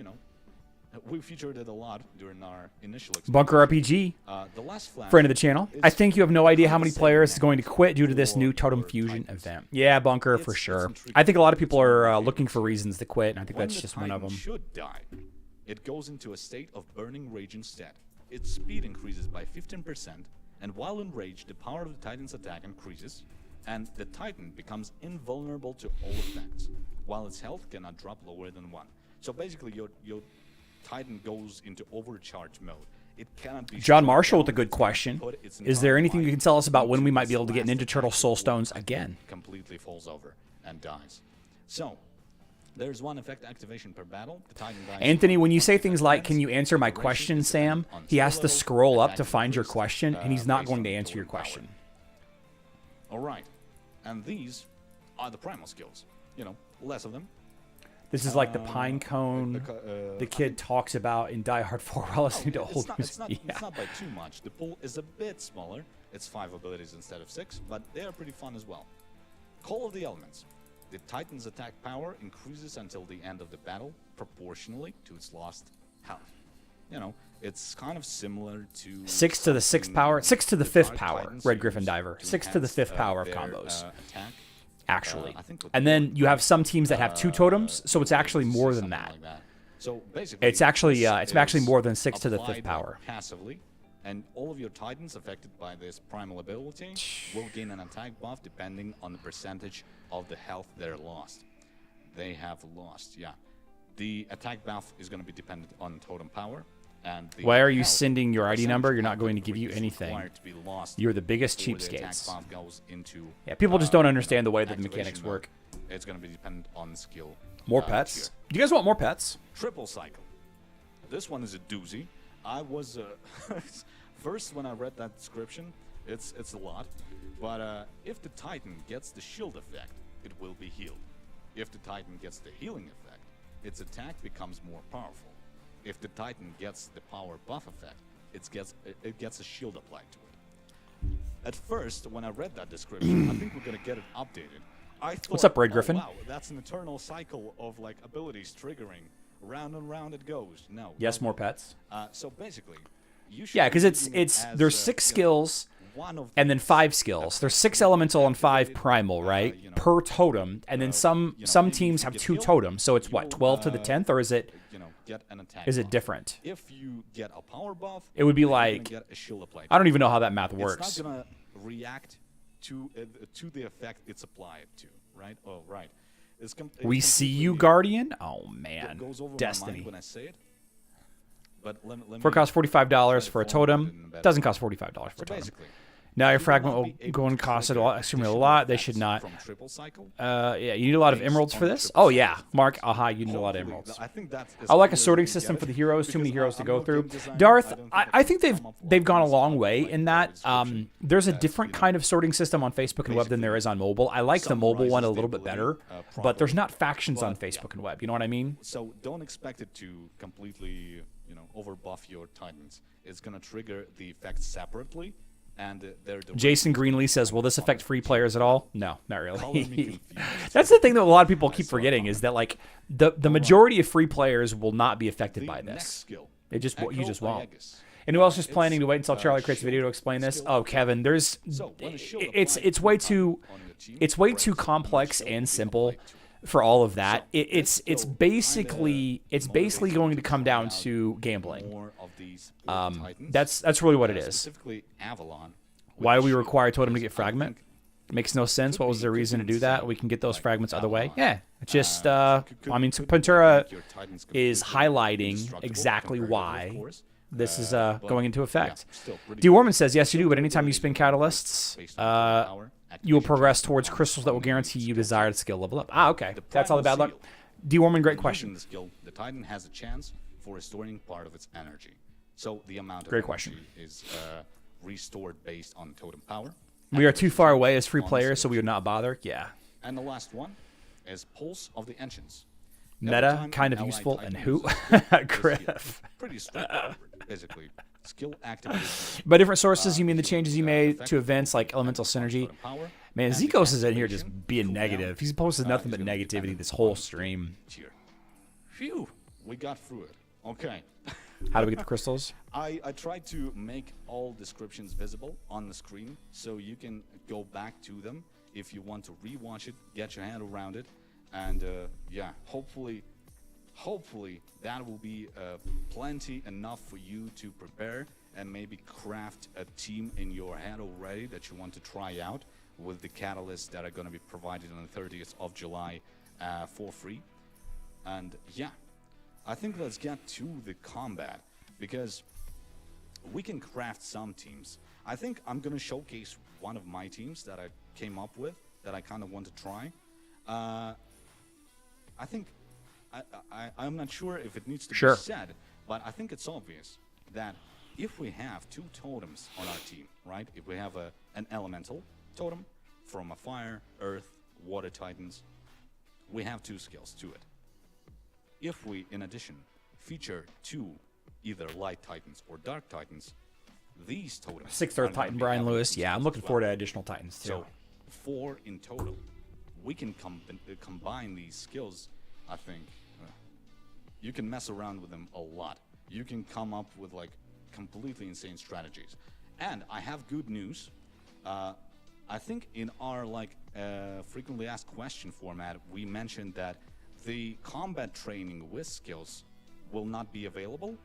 [SPEAKER 3] we featured it a lot during our initial experience.
[SPEAKER 1] Bunker RPG,
[SPEAKER 3] The last flash,
[SPEAKER 1] friend of the channel. I think you have no idea how many
[SPEAKER 3] kinda
[SPEAKER 1] players is
[SPEAKER 3] same
[SPEAKER 1] going to quit due to this
[SPEAKER 3] for
[SPEAKER 1] new Totem
[SPEAKER 3] your
[SPEAKER 1] Fusion
[SPEAKER 3] Titans.
[SPEAKER 1] event. Yeah, Bunker, for
[SPEAKER 3] It's
[SPEAKER 1] sure.
[SPEAKER 3] intriguing.
[SPEAKER 1] I think a lot of people are
[SPEAKER 3] It's
[SPEAKER 1] looking for
[SPEAKER 3] intriguing.
[SPEAKER 1] reasons to quit, and I think
[SPEAKER 3] When
[SPEAKER 1] that's
[SPEAKER 3] the
[SPEAKER 1] just one of
[SPEAKER 3] Titan
[SPEAKER 1] them.
[SPEAKER 3] should die, it goes into a state of burning rage instead. Its speed increases by 15%, and while enraged, the power of the Titan's attack increases, and the Titan becomes invulnerable to all effects, while its health cannot drop lower than 1. So basically, your Titan goes into overcharge mode. It cannot be
[SPEAKER 1] John
[SPEAKER 3] shut
[SPEAKER 1] Marshall with
[SPEAKER 3] down.
[SPEAKER 1] a good question.
[SPEAKER 3] Put its
[SPEAKER 1] Is there
[SPEAKER 3] entire
[SPEAKER 1] anything you
[SPEAKER 3] might
[SPEAKER 1] can tell us about when we
[SPEAKER 3] into
[SPEAKER 1] might be
[SPEAKER 3] its
[SPEAKER 1] able to get
[SPEAKER 3] last
[SPEAKER 1] Ninja Turtle
[SPEAKER 3] attack
[SPEAKER 1] Soul
[SPEAKER 3] before
[SPEAKER 1] Stones
[SPEAKER 3] Titan
[SPEAKER 1] again?
[SPEAKER 3] completely falls over and dies. So, there's one effect activation per battle. The Titan dies
[SPEAKER 1] Anthony,
[SPEAKER 3] on
[SPEAKER 1] when you say
[SPEAKER 3] 1
[SPEAKER 1] things like,
[SPEAKER 3] defense,
[SPEAKER 1] "Can you answer my
[SPEAKER 3] duration
[SPEAKER 1] question,
[SPEAKER 3] is
[SPEAKER 1] Sam?"
[SPEAKER 3] dependent on
[SPEAKER 1] He has
[SPEAKER 3] skill
[SPEAKER 1] to
[SPEAKER 3] level,
[SPEAKER 1] scroll up
[SPEAKER 3] attack
[SPEAKER 1] to find your
[SPEAKER 3] increase,
[SPEAKER 1] question, and he's not
[SPEAKER 3] based
[SPEAKER 1] going
[SPEAKER 3] on
[SPEAKER 1] to answer
[SPEAKER 3] totem
[SPEAKER 1] your
[SPEAKER 3] power.
[SPEAKER 1] question.
[SPEAKER 3] All right, and these are the primal skills. Less of them.
[SPEAKER 1] This is like the pine cone the
[SPEAKER 3] I
[SPEAKER 1] kid talks about in Die Hard 4 while listening to old
[SPEAKER 3] it's
[SPEAKER 1] music.
[SPEAKER 3] it's not by too much. The pool is a bit smaller. It's 5 abilities instead of 6, but they are pretty fun as well. Call of the Elements. The Titan's attack power increases until the end of the battle, proportionally to its lost health. It's kind of similar to
[SPEAKER 1] 6 to the 6th
[SPEAKER 3] something
[SPEAKER 1] power, 6 to the
[SPEAKER 3] the
[SPEAKER 1] 5th
[SPEAKER 3] Dark
[SPEAKER 1] power,
[SPEAKER 3] Titans
[SPEAKER 1] Red Griffin
[SPEAKER 3] use
[SPEAKER 1] Diver.
[SPEAKER 3] to
[SPEAKER 1] 6 to the 5th
[SPEAKER 3] enhance,
[SPEAKER 1] power of
[SPEAKER 3] their,
[SPEAKER 1] combos,
[SPEAKER 3] attack.
[SPEAKER 1] actually.
[SPEAKER 3] I think with
[SPEAKER 1] And
[SPEAKER 3] the
[SPEAKER 1] then
[SPEAKER 3] word,
[SPEAKER 1] you have some teams that have 2 totems, so it's actually more than
[SPEAKER 3] something
[SPEAKER 1] that.
[SPEAKER 3] like So basically,
[SPEAKER 1] It's actually
[SPEAKER 3] this
[SPEAKER 1] it's actually
[SPEAKER 3] is
[SPEAKER 1] more than 6 to the 5th
[SPEAKER 3] applied
[SPEAKER 1] power.
[SPEAKER 3] passively, and all of your Titans affected by this primal ability will gain an attack buff depending on the percentage of the health they're lost. They have lost, yeah. The attack buff is going to be dependent on totem power. And the
[SPEAKER 1] Why are you
[SPEAKER 3] health
[SPEAKER 1] sending your ID
[SPEAKER 3] percentage
[SPEAKER 1] number? You're
[SPEAKER 3] of
[SPEAKER 1] not going to
[SPEAKER 3] the
[SPEAKER 1] give you
[SPEAKER 3] is
[SPEAKER 1] anything.
[SPEAKER 3] required to be lost
[SPEAKER 1] You're the biggest
[SPEAKER 3] before the attack
[SPEAKER 1] cheapskates.
[SPEAKER 3] buff goes into,
[SPEAKER 1] Yeah, people just don't
[SPEAKER 3] you know,
[SPEAKER 1] understand the way that the
[SPEAKER 3] activation
[SPEAKER 1] mechanics
[SPEAKER 3] mode.
[SPEAKER 1] work.
[SPEAKER 3] It's going to be dependent on skill.
[SPEAKER 1] More
[SPEAKER 3] tier.
[SPEAKER 1] pets? Do you guys want more pets?
[SPEAKER 3] Triple cycle. This one is a doozy. I was first when I read that description, it's a lot. But if the Titan gets the shield effect, it will be healed. If the Titan gets the healing effect, its attack becomes more powerful. If the Titan gets the power buff effect, it gets a shield applied to it. At first, when I read that description, I think we're gonna get it updated. I thought,
[SPEAKER 1] What's up, Red Griffin?
[SPEAKER 3] Oh, wow, that's an eternal cycle of like abilities triggering. Round and round it goes. No.
[SPEAKER 1] Yes,
[SPEAKER 3] no,
[SPEAKER 1] more
[SPEAKER 3] no.
[SPEAKER 1] pets.
[SPEAKER 3] So basically, you should.
[SPEAKER 1] Yeah,
[SPEAKER 3] be
[SPEAKER 1] because
[SPEAKER 3] using it
[SPEAKER 1] it's
[SPEAKER 3] as,
[SPEAKER 1] there's 6 skills
[SPEAKER 3] one of
[SPEAKER 1] and then
[SPEAKER 3] these
[SPEAKER 1] 5 skills. There's 6 elemental and 5 primal, right? Per totem, and then some
[SPEAKER 3] maybe
[SPEAKER 1] teams
[SPEAKER 3] if you
[SPEAKER 1] have
[SPEAKER 3] get
[SPEAKER 1] 2
[SPEAKER 3] healed,
[SPEAKER 1] totems. So it's what,
[SPEAKER 3] you'll,
[SPEAKER 1] 12 to the 10th, or is it
[SPEAKER 3] get an attack.
[SPEAKER 1] is it
[SPEAKER 3] buff.
[SPEAKER 1] different?
[SPEAKER 3] If you get a power buff,
[SPEAKER 1] It would be
[SPEAKER 3] then you're gonna
[SPEAKER 1] like
[SPEAKER 3] get a shield applied.
[SPEAKER 1] I don't even know how that math
[SPEAKER 3] It's
[SPEAKER 1] works.
[SPEAKER 3] not gonna react to the effect it's applied to, right? Oh, right. It's
[SPEAKER 1] We see you,
[SPEAKER 3] completely-
[SPEAKER 1] Guardian. Oh
[SPEAKER 3] It
[SPEAKER 1] man,
[SPEAKER 3] goes over my
[SPEAKER 1] Destiny.
[SPEAKER 3] mind when I say it. But let
[SPEAKER 1] For it
[SPEAKER 3] me
[SPEAKER 1] costs $45
[SPEAKER 3] try
[SPEAKER 1] for a
[SPEAKER 3] to formulate it in
[SPEAKER 1] totem.
[SPEAKER 3] a better
[SPEAKER 1] Doesn't
[SPEAKER 3] way.
[SPEAKER 1] cost $45 for
[SPEAKER 3] So
[SPEAKER 1] a totem.
[SPEAKER 3] basically,
[SPEAKER 1] Now your
[SPEAKER 3] you will
[SPEAKER 1] fragment
[SPEAKER 3] not
[SPEAKER 1] will
[SPEAKER 3] be able
[SPEAKER 1] go and
[SPEAKER 3] to
[SPEAKER 1] cost
[SPEAKER 3] trigger
[SPEAKER 1] extremely a
[SPEAKER 3] additional
[SPEAKER 1] lot. They
[SPEAKER 3] effects
[SPEAKER 1] should not.
[SPEAKER 3] from triple cycle.
[SPEAKER 1] Yeah, you need a lot of
[SPEAKER 3] based
[SPEAKER 1] emeralds
[SPEAKER 3] on
[SPEAKER 1] for
[SPEAKER 3] the
[SPEAKER 1] this.
[SPEAKER 3] triple
[SPEAKER 1] Oh
[SPEAKER 3] cycle.
[SPEAKER 1] yeah, Mark. Aha, you need a lot of
[SPEAKER 3] Hopefully,
[SPEAKER 1] emeralds.
[SPEAKER 3] I think that's
[SPEAKER 1] I like a
[SPEAKER 3] as
[SPEAKER 1] sorting
[SPEAKER 3] clear as we
[SPEAKER 1] system
[SPEAKER 3] get
[SPEAKER 1] for the
[SPEAKER 3] it,
[SPEAKER 1] heroes. Too many
[SPEAKER 3] because
[SPEAKER 1] heroes to
[SPEAKER 3] I'm
[SPEAKER 1] go
[SPEAKER 3] no
[SPEAKER 1] through.
[SPEAKER 3] game designer.
[SPEAKER 1] Darth,
[SPEAKER 3] I don't think
[SPEAKER 1] I think
[SPEAKER 3] can come up with
[SPEAKER 1] they've gone a
[SPEAKER 3] one
[SPEAKER 1] long
[SPEAKER 3] something
[SPEAKER 1] way
[SPEAKER 3] like
[SPEAKER 1] in
[SPEAKER 3] that
[SPEAKER 1] that.
[SPEAKER 3] description
[SPEAKER 1] There's a
[SPEAKER 3] that,
[SPEAKER 1] different
[SPEAKER 3] you know,
[SPEAKER 1] kind of sorting system on Facebook and web than there is on mobile. I like the mobile one a
[SPEAKER 3] summarizes the
[SPEAKER 1] little bit
[SPEAKER 3] ability,
[SPEAKER 1] better, but there's
[SPEAKER 3] properly.
[SPEAKER 1] not factions on
[SPEAKER 3] But, yeah.
[SPEAKER 1] Facebook and web. You know what I mean?
[SPEAKER 3] So don't expect it to completely, overbuff your Titans. It's gonna trigger the effects separately, and they're the
[SPEAKER 1] Jason Greenlee says, "Will this affect free players at all?" No, not
[SPEAKER 3] Color me
[SPEAKER 1] really.
[SPEAKER 3] confused.
[SPEAKER 1] That's the thing that a lot of people keep
[SPEAKER 3] saw it
[SPEAKER 1] forgetting
[SPEAKER 3] on
[SPEAKER 1] is that like the majority of free players will not be affected
[SPEAKER 3] The
[SPEAKER 1] by
[SPEAKER 3] next
[SPEAKER 1] this.
[SPEAKER 3] skill.
[SPEAKER 1] It just you
[SPEAKER 3] Echo
[SPEAKER 1] just won't.
[SPEAKER 3] Aegis.
[SPEAKER 1] And who else is
[SPEAKER 3] It's,
[SPEAKER 1] planning to wait until Charlie creates a
[SPEAKER 3] shield
[SPEAKER 1] video to explain this?
[SPEAKER 3] skill.
[SPEAKER 1] Oh, Kevin, there's
[SPEAKER 3] So, when a shield
[SPEAKER 1] it's
[SPEAKER 3] applied
[SPEAKER 1] way
[SPEAKER 3] to
[SPEAKER 1] too
[SPEAKER 3] on your team
[SPEAKER 1] it's way too
[SPEAKER 3] breaks,
[SPEAKER 1] complex
[SPEAKER 3] shield
[SPEAKER 1] and
[SPEAKER 3] will be
[SPEAKER 1] simple
[SPEAKER 3] applied to.
[SPEAKER 1] for all of that.
[SPEAKER 3] So,
[SPEAKER 1] It's
[SPEAKER 3] this skill
[SPEAKER 1] basically
[SPEAKER 3] kinda
[SPEAKER 1] basically
[SPEAKER 3] motivates
[SPEAKER 1] going
[SPEAKER 3] you
[SPEAKER 1] to
[SPEAKER 3] to
[SPEAKER 1] come
[SPEAKER 3] try
[SPEAKER 1] down
[SPEAKER 3] out
[SPEAKER 1] to gambling.
[SPEAKER 3] More of these Titans,
[SPEAKER 1] That's really what it is.
[SPEAKER 3] Specifically Avalon. with
[SPEAKER 1] Why
[SPEAKER 3] the
[SPEAKER 1] do we
[SPEAKER 3] shield,
[SPEAKER 1] require Totem to
[SPEAKER 3] because
[SPEAKER 1] get
[SPEAKER 3] I
[SPEAKER 1] fragment?
[SPEAKER 3] think
[SPEAKER 1] Makes no sense.
[SPEAKER 3] could
[SPEAKER 1] What was
[SPEAKER 3] be-
[SPEAKER 1] the
[SPEAKER 3] could
[SPEAKER 1] reason to
[SPEAKER 3] be
[SPEAKER 1] do that?
[SPEAKER 3] insane,
[SPEAKER 1] We can get those
[SPEAKER 3] like
[SPEAKER 1] fragments other way.
[SPEAKER 3] Avalon.
[SPEAKER 1] Yeah, it's just
[SPEAKER 3] could-
[SPEAKER 1] I mean,
[SPEAKER 3] could
[SPEAKER 1] Pantera
[SPEAKER 3] make your Titans
[SPEAKER 1] is
[SPEAKER 3] completely
[SPEAKER 1] highlighting
[SPEAKER 3] indestructible
[SPEAKER 1] exactly
[SPEAKER 3] comparatively,
[SPEAKER 1] why
[SPEAKER 3] of course.
[SPEAKER 1] this is
[SPEAKER 3] But,
[SPEAKER 1] going into effect.
[SPEAKER 3] yeah, still pretty
[SPEAKER 1] D.
[SPEAKER 3] good.
[SPEAKER 1] Warman says, yes, you do,
[SPEAKER 3] Still
[SPEAKER 1] but anytime you
[SPEAKER 3] pretty
[SPEAKER 1] spin
[SPEAKER 3] good
[SPEAKER 1] catalysts,
[SPEAKER 3] based on power,
[SPEAKER 1] you will
[SPEAKER 3] activation
[SPEAKER 1] progress
[SPEAKER 3] checks,
[SPEAKER 1] towards
[SPEAKER 3] and
[SPEAKER 1] crystals that will
[SPEAKER 3] on
[SPEAKER 1] guarantee you
[SPEAKER 3] skill
[SPEAKER 1] desired skill level up. Ah, okay.
[SPEAKER 3] The
[SPEAKER 1] That's all the bad
[SPEAKER 3] primal
[SPEAKER 1] luck.
[SPEAKER 3] seal.
[SPEAKER 1] D. Warman, great
[SPEAKER 3] Using
[SPEAKER 1] question.
[SPEAKER 3] the skill, the Titan has a chance for restoring part of its energy. So the amount of
[SPEAKER 1] Great
[SPEAKER 3] energy
[SPEAKER 1] question.
[SPEAKER 3] is restored based on totem power.
[SPEAKER 1] We are too
[SPEAKER 3] activation
[SPEAKER 1] far
[SPEAKER 3] checks
[SPEAKER 1] away as free
[SPEAKER 3] on
[SPEAKER 1] players, so
[SPEAKER 3] skill
[SPEAKER 1] we would not bother. Yeah.
[SPEAKER 3] And the last one is Pulse of the Ancients.
[SPEAKER 1] Meta,
[SPEAKER 3] time
[SPEAKER 1] kind
[SPEAKER 3] an
[SPEAKER 1] of
[SPEAKER 3] ally
[SPEAKER 1] useful,
[SPEAKER 3] Titan
[SPEAKER 1] and who?
[SPEAKER 3] uses this skill,
[SPEAKER 1] Griff.
[SPEAKER 3] pretty straightforward, basically. Skill activation.
[SPEAKER 1] By different sources, you mean the
[SPEAKER 3] healing,
[SPEAKER 1] changes you made
[SPEAKER 3] effect,
[SPEAKER 1] to events like elemental
[SPEAKER 3] and
[SPEAKER 1] synergy?
[SPEAKER 3] totem power,
[SPEAKER 1] Man,
[SPEAKER 3] and the
[SPEAKER 1] Zikos is in here just
[SPEAKER 3] activation
[SPEAKER 1] being
[SPEAKER 3] cooldown,
[SPEAKER 1] negative. He's posted nothing
[SPEAKER 3] is
[SPEAKER 1] but
[SPEAKER 3] gonna be
[SPEAKER 1] negativity
[SPEAKER 3] dependent
[SPEAKER 1] this whole
[SPEAKER 3] on
[SPEAKER 1] stream.
[SPEAKER 3] tier. Phew, we got through it. Okay.
[SPEAKER 1] How do we get the crystals?
[SPEAKER 3] I tried to make all descriptions visible on the screen so you can go back to them if you want to rewatch it, get your hand around it, and yeah, hopefully that will be plenty enough for you to prepare and maybe craft a team in your head already that you want to try out with the catalysts that are going to be provided on the 30th of July for free. And yeah, I think let's get to the combat, because we can craft some teams. I think I'm going to showcase one of my teams that I came up with that I kind of want to try. I think I'm not sure if it needs to be said, but I think it's obvious that if we have two totems on our team, right? If we have an elemental totem from a fire, earth, water titans, we have two skills to it. If we, in addition, feature two either light titans or dark titans, these totems...
[SPEAKER 1] Sixth Earth Titan, Brian Lewis. Yeah, I'm looking forward to additional titans, too.
[SPEAKER 3] So, 4 in total. We can combine these skills, I think. You can mess around with them a lot. You can come up with, like, completely insane strategies. And I have good news. I think in our, like, frequently asked question format, we mentioned that the combat training with skills will not be available.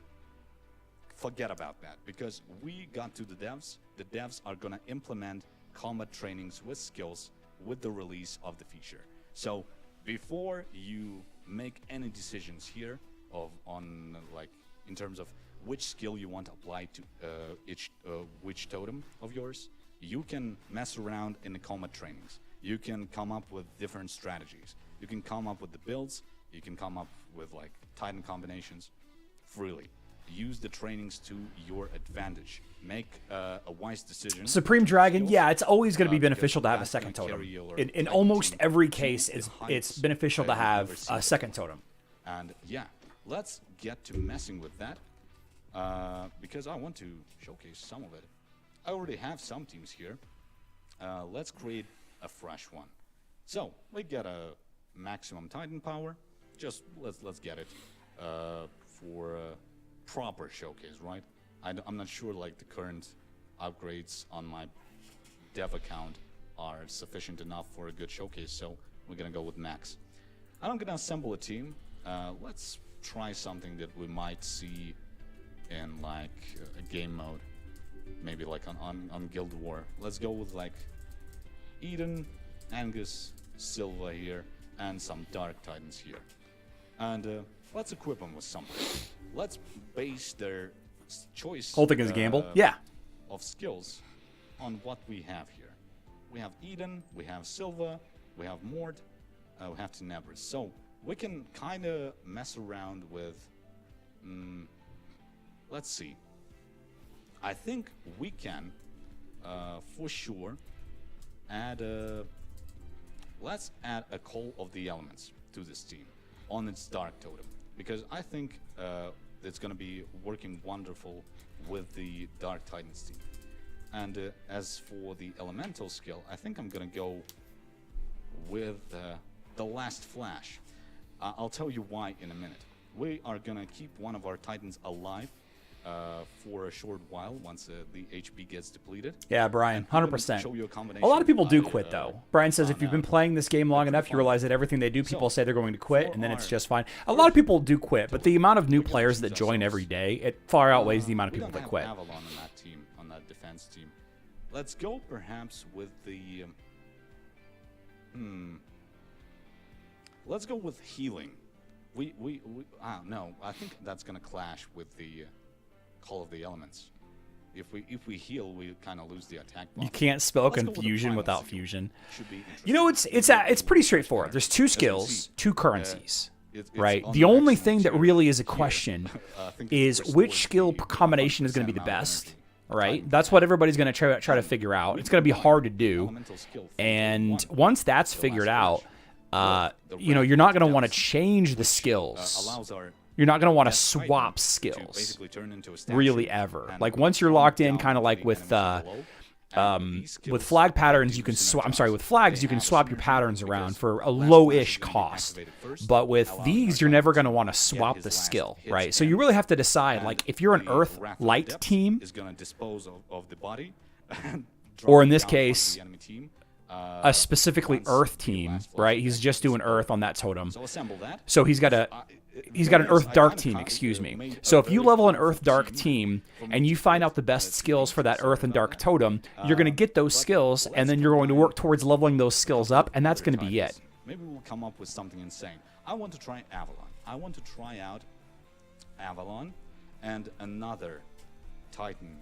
[SPEAKER 3] Forget about that, because we got to the devs. The devs are going to implement combat trainings with skills with the release of the feature. So before you make any decisions here on like in terms of which skill you want to apply to which totem of yours, you can mess around in the combat trainings. You can come up with different strategies. You can come up with the builds. You can come up with like Titan combinations freely. Use the trainings to your advantage. Make a wise decision.
[SPEAKER 1] Supreme Dragon, yeah, it's always going to be beneficial to have a second totem. In almost every case, it's beneficial to have a second totem.
[SPEAKER 3] And yeah, let's get to messing with that, because I want to showcase some of it. I already have some teams here. Let's create a fresh one. So we get a maximum Titan power. Just let's get it for a proper showcase, right? I'm not sure like the current upgrades on my dev account are sufficient enough for a good showcase, so we're gonna go with max. I'm gonna assemble a team. Let's try something that we might see in like a game mode, maybe like on Guild War. Let's go with like Eden, Angus, Silva here, and some Dark Titans here. And let's equip them with something. Let's base their choice
[SPEAKER 1] Whole thing is a gamble? Yeah.
[SPEAKER 3] of skills on what we have here. We have Eden, we have Silva, we have Mord, we have Tenebris. So we can kind of mess around with, let's see. I think we can, for sure, let's add a Call of the Elements to this team on its Dark Totem, because I think it's going to be working wonderful with the Dark Titans team. And as for the Elemental skill, I think I'm going to go with the Last Flash. I'll tell you why in a minute. We are going to keep one of our Titans alive for a short while once the HP gets depleted.
[SPEAKER 1] Yeah, Brian, 100%.
[SPEAKER 3] Show you
[SPEAKER 1] A lot of people do quit, though. Brian says if you've been playing this game long enough, you realize that everything they do, people say they're going to quit, and then it's just fine. A lot of people do quit, but the amount of new players that join every day, it far outweighs the amount of people that quit.
[SPEAKER 3] Avalon on that team, on that defense team. Let's go perhaps with the... Let's go with healing. No, I think that's going to clash with the Call of the Elements. If we heal, we kind of lose the attack buff.
[SPEAKER 1] You can't spell
[SPEAKER 3] Let's go with the
[SPEAKER 1] confusion
[SPEAKER 3] primal
[SPEAKER 1] without
[SPEAKER 3] skill.
[SPEAKER 1] fusion.
[SPEAKER 3] Should be
[SPEAKER 1] You know, it's pretty straightforward. There's two skills, two currencies, right? The only thing that really is a question is which skill combination is going to be the best, right? That's what everybody's going to try to figure out. It's going to be hard to do, and once that's figured out, you know, you're not going to want to change the skills.
[SPEAKER 3] Allows our
[SPEAKER 1] You're not going to want to
[SPEAKER 3] Titan
[SPEAKER 1] swap
[SPEAKER 3] to
[SPEAKER 1] skills
[SPEAKER 3] basically turn into a statue
[SPEAKER 1] really ever.
[SPEAKER 3] and
[SPEAKER 1] Like once you're locked in,
[SPEAKER 3] down
[SPEAKER 1] kind of like
[SPEAKER 3] the
[SPEAKER 1] with
[SPEAKER 3] enemy below. And these
[SPEAKER 1] with
[SPEAKER 3] skills
[SPEAKER 1] flag patterns,
[SPEAKER 3] do
[SPEAKER 1] you can swap.
[SPEAKER 3] synergize.
[SPEAKER 1] I'm sorry, with flags,
[SPEAKER 3] They
[SPEAKER 1] you can
[SPEAKER 3] have
[SPEAKER 1] swap your
[SPEAKER 3] synergy
[SPEAKER 1] patterns around
[SPEAKER 3] because
[SPEAKER 1] for a
[SPEAKER 3] last
[SPEAKER 1] low-ish
[SPEAKER 3] flash is gonna be
[SPEAKER 1] cost.
[SPEAKER 3] activated first,
[SPEAKER 1] But with
[SPEAKER 3] allowing
[SPEAKER 1] these,
[SPEAKER 3] our
[SPEAKER 1] you're never
[SPEAKER 3] Titans
[SPEAKER 1] going to want to
[SPEAKER 3] to get
[SPEAKER 1] swap
[SPEAKER 3] his
[SPEAKER 1] the
[SPEAKER 3] last
[SPEAKER 1] skill,
[SPEAKER 3] hits
[SPEAKER 1] right? So
[SPEAKER 3] in.
[SPEAKER 1] you really have to decide,
[SPEAKER 3] And
[SPEAKER 1] like, if you're an
[SPEAKER 3] the
[SPEAKER 1] Earth
[SPEAKER 3] Raffle
[SPEAKER 1] Light
[SPEAKER 3] depth
[SPEAKER 1] team,
[SPEAKER 3] is going to dispose of the body, and
[SPEAKER 1] or in
[SPEAKER 3] drop
[SPEAKER 1] this
[SPEAKER 3] it down onto
[SPEAKER 1] case,
[SPEAKER 3] the enemy team,
[SPEAKER 1] a specifically
[SPEAKER 3] once
[SPEAKER 1] Earth
[SPEAKER 3] the
[SPEAKER 1] team,
[SPEAKER 3] last flash
[SPEAKER 1] right?
[SPEAKER 3] is
[SPEAKER 1] He's just doing
[SPEAKER 3] dispelled.
[SPEAKER 1] Earth on that totem.
[SPEAKER 3] So assemble that.
[SPEAKER 1] So he's got a he's got an Earth Dark team, excuse me. So if you level an Earth Dark team and you find out the best skills for that Earth and Dark totem, you're going to get those skills, and then you're going to work towards leveling those skills up, and that's going to be it.
[SPEAKER 3] Maybe we'll come up with something insane. I want to try Avalon. I want to try out Avalon and another Titan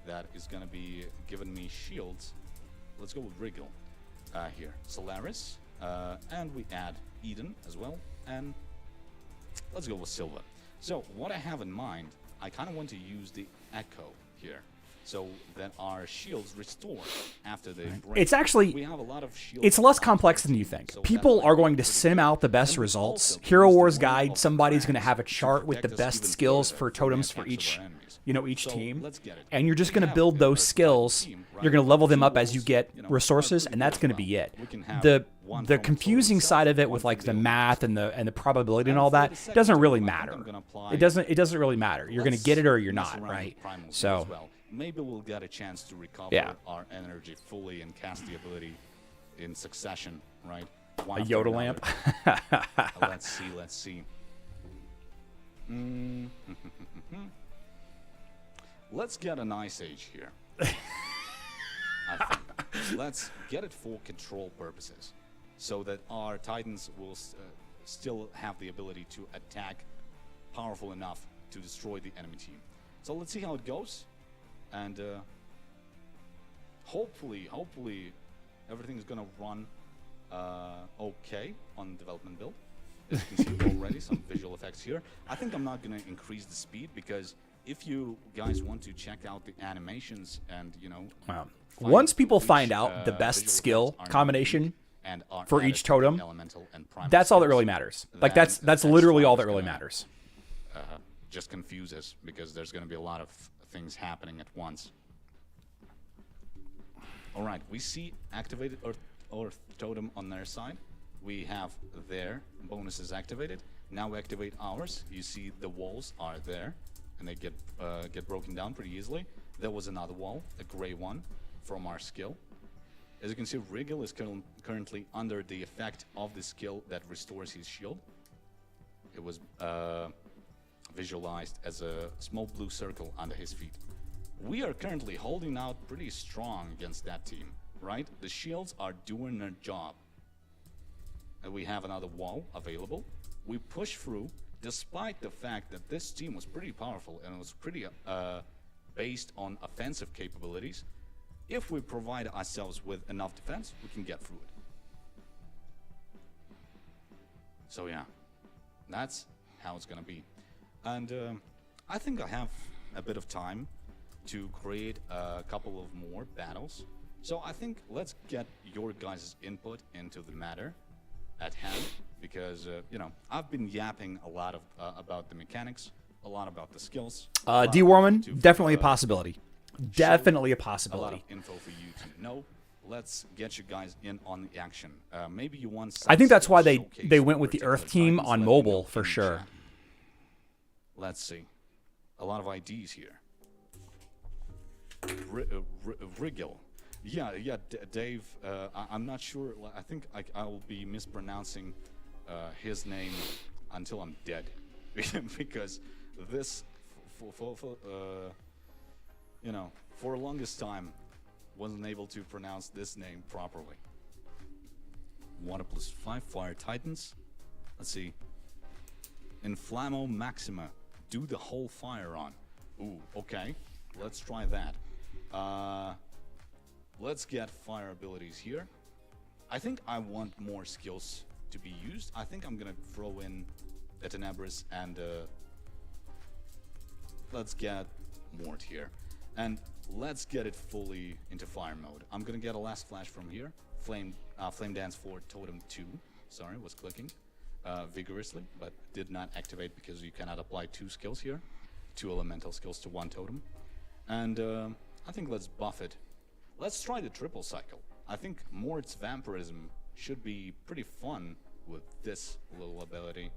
[SPEAKER 3] that is going to be giving me shields. Let's go with Wriggle here. Solaris, and we add Eden as well, and let's go with Silva. So what I have in mind, I kind of want to use the Echo here, so that our shields restore after they break.
[SPEAKER 1] It's actually
[SPEAKER 3] we have a lot of shields.
[SPEAKER 1] it's less complex than you think.
[SPEAKER 3] So
[SPEAKER 1] People
[SPEAKER 3] that's
[SPEAKER 1] are
[SPEAKER 3] like
[SPEAKER 1] going to
[SPEAKER 3] pretty
[SPEAKER 1] sim
[SPEAKER 3] good.
[SPEAKER 1] out the best
[SPEAKER 3] And we
[SPEAKER 1] results.
[SPEAKER 3] also
[SPEAKER 1] Hero
[SPEAKER 3] use the
[SPEAKER 1] Wars
[SPEAKER 3] one
[SPEAKER 1] guide,
[SPEAKER 3] of
[SPEAKER 1] somebody's going to
[SPEAKER 3] cracks
[SPEAKER 1] have a
[SPEAKER 3] to
[SPEAKER 1] chart with the
[SPEAKER 3] protect us
[SPEAKER 1] best
[SPEAKER 3] even
[SPEAKER 1] skills
[SPEAKER 3] further
[SPEAKER 1] for
[SPEAKER 3] from the
[SPEAKER 1] totems for
[SPEAKER 3] attacks of
[SPEAKER 1] each,
[SPEAKER 3] our enemies.
[SPEAKER 1] you know, each
[SPEAKER 3] So
[SPEAKER 1] team.
[SPEAKER 3] let's get it.
[SPEAKER 1] And you're just
[SPEAKER 3] We
[SPEAKER 1] going to
[SPEAKER 3] have
[SPEAKER 1] build
[SPEAKER 3] a
[SPEAKER 1] those
[SPEAKER 3] Earth
[SPEAKER 1] skills.
[SPEAKER 3] team, right?
[SPEAKER 1] You're going to level them
[SPEAKER 3] Two
[SPEAKER 1] up as you
[SPEAKER 3] walls,
[SPEAKER 1] get
[SPEAKER 3] you know,
[SPEAKER 1] resources,
[SPEAKER 3] pretty
[SPEAKER 1] and that's going to
[SPEAKER 3] well.
[SPEAKER 1] be it.
[SPEAKER 3] We can have
[SPEAKER 1] The
[SPEAKER 3] one
[SPEAKER 1] the
[SPEAKER 3] from
[SPEAKER 1] confusing
[SPEAKER 3] itself,
[SPEAKER 1] side of it
[SPEAKER 3] one
[SPEAKER 1] with
[SPEAKER 3] from
[SPEAKER 1] like the
[SPEAKER 3] the
[SPEAKER 1] math and the probability and
[SPEAKER 3] And
[SPEAKER 1] all
[SPEAKER 3] for
[SPEAKER 1] that
[SPEAKER 3] the second
[SPEAKER 1] doesn't really
[SPEAKER 3] totem, I think
[SPEAKER 1] matter.
[SPEAKER 3] I'm gonna apply-
[SPEAKER 1] It doesn't really matter. You're going to
[SPEAKER 3] Let's
[SPEAKER 1] get it or you're
[SPEAKER 3] mess
[SPEAKER 1] not,
[SPEAKER 3] around
[SPEAKER 1] right?
[SPEAKER 3] with primals here
[SPEAKER 1] So
[SPEAKER 3] as well. Maybe we'll get a chance to recover
[SPEAKER 1] Yeah.
[SPEAKER 3] our energy fully and cast the ability in succession, right?
[SPEAKER 1] a
[SPEAKER 3] One after
[SPEAKER 1] Yoda
[SPEAKER 3] another.
[SPEAKER 1] lamp.
[SPEAKER 3] Let's see, let's see. Let's get an Ice Age here. I think. Let's get it for control purposes, so that our Titans will still have the ability to attack powerful enough to destroy the enemy team. So let's see how it goes, and hopefully everything's gonna run okay on development build. As you can see already some visual effects here. I think I'm not gonna increase the speed, because if you guys want to check out the animations and, you know,
[SPEAKER 1] Wow.
[SPEAKER 3] find
[SPEAKER 1] Once people
[SPEAKER 3] which,
[SPEAKER 1] find out the
[SPEAKER 3] visual
[SPEAKER 1] best
[SPEAKER 3] effects
[SPEAKER 1] skill
[SPEAKER 3] are
[SPEAKER 1] combination
[SPEAKER 3] unique and are
[SPEAKER 1] for
[SPEAKER 3] added
[SPEAKER 1] each
[SPEAKER 3] to the
[SPEAKER 1] totem,
[SPEAKER 3] elemental and primal
[SPEAKER 1] that's all that
[SPEAKER 3] skills,
[SPEAKER 1] really matters. Like
[SPEAKER 3] then
[SPEAKER 1] that's literally all that
[SPEAKER 3] stuff is
[SPEAKER 1] really
[SPEAKER 3] gonna,
[SPEAKER 1] matters.
[SPEAKER 3] Just confuse us, because there's going to be a lot of things happening at once. All right, we see activated Earth Totem on their side. We have their bonuses activated. Now we activate ours. You see the walls are there, and they get broken down pretty easily. There was another wall, a gray one, from our skill. As you can see, Wriggle is currently under the effect of the skill that restores his shield. It was visualized as a small blue circle under his feet. We are currently holding out pretty strong against that team, right? The shields are doing their job. And we have another wall available. We push through, despite the fact that this team was pretty powerful and it was pretty based on offensive capabilities. If we provide ourselves with enough defense, we can get through it. So yeah, that's how it's gonna be. And I think I have a bit of time to create a couple of more battles. So I think let's get your guys' input into the matter at hand, because you know, I've been yapping a lot of about the mechanics, a lot about the skills.
[SPEAKER 1] Deworman, definitely a possibility. Definitely a
[SPEAKER 3] A lot of
[SPEAKER 1] possibility.
[SPEAKER 3] info for you to know. Let's get you guys in on the action. Maybe you want.
[SPEAKER 1] I think that's why they
[SPEAKER 3] showcase
[SPEAKER 1] went with the
[SPEAKER 3] particular
[SPEAKER 1] Earth team
[SPEAKER 3] Titans.
[SPEAKER 1] on
[SPEAKER 3] Let me
[SPEAKER 1] mobile
[SPEAKER 3] know
[SPEAKER 1] for
[SPEAKER 3] in the
[SPEAKER 1] sure.
[SPEAKER 3] chat. Let's see. A lot of IDs here. Wriggle. Yeah, Dave. I'm not sure. I think I will be mispronouncing his name until I'm dead, because this, you know, for the longest time, wasn't able to pronounce this name properly. 1+5 Fire Titans. Let's see. Inflammo Maxima. Do the whole fire on. Ooh, okay. Let's try that. Let's get fire abilities here. I think I want more skills to be used. I think I'm gonna throw in the Tenebris and let's get Mort here. And let's get it fully into fire mode. I'm gonna get a last flash from here. Flame Dance for Totem 2. sorry, was clicking vigorously, but did not activate because you cannot apply 2 skills here, 2 elemental skills to 1 totem. And I think let's buff it. Let's try the triple cycle. I think Mort's Vampirism should be pretty fun with this little ability.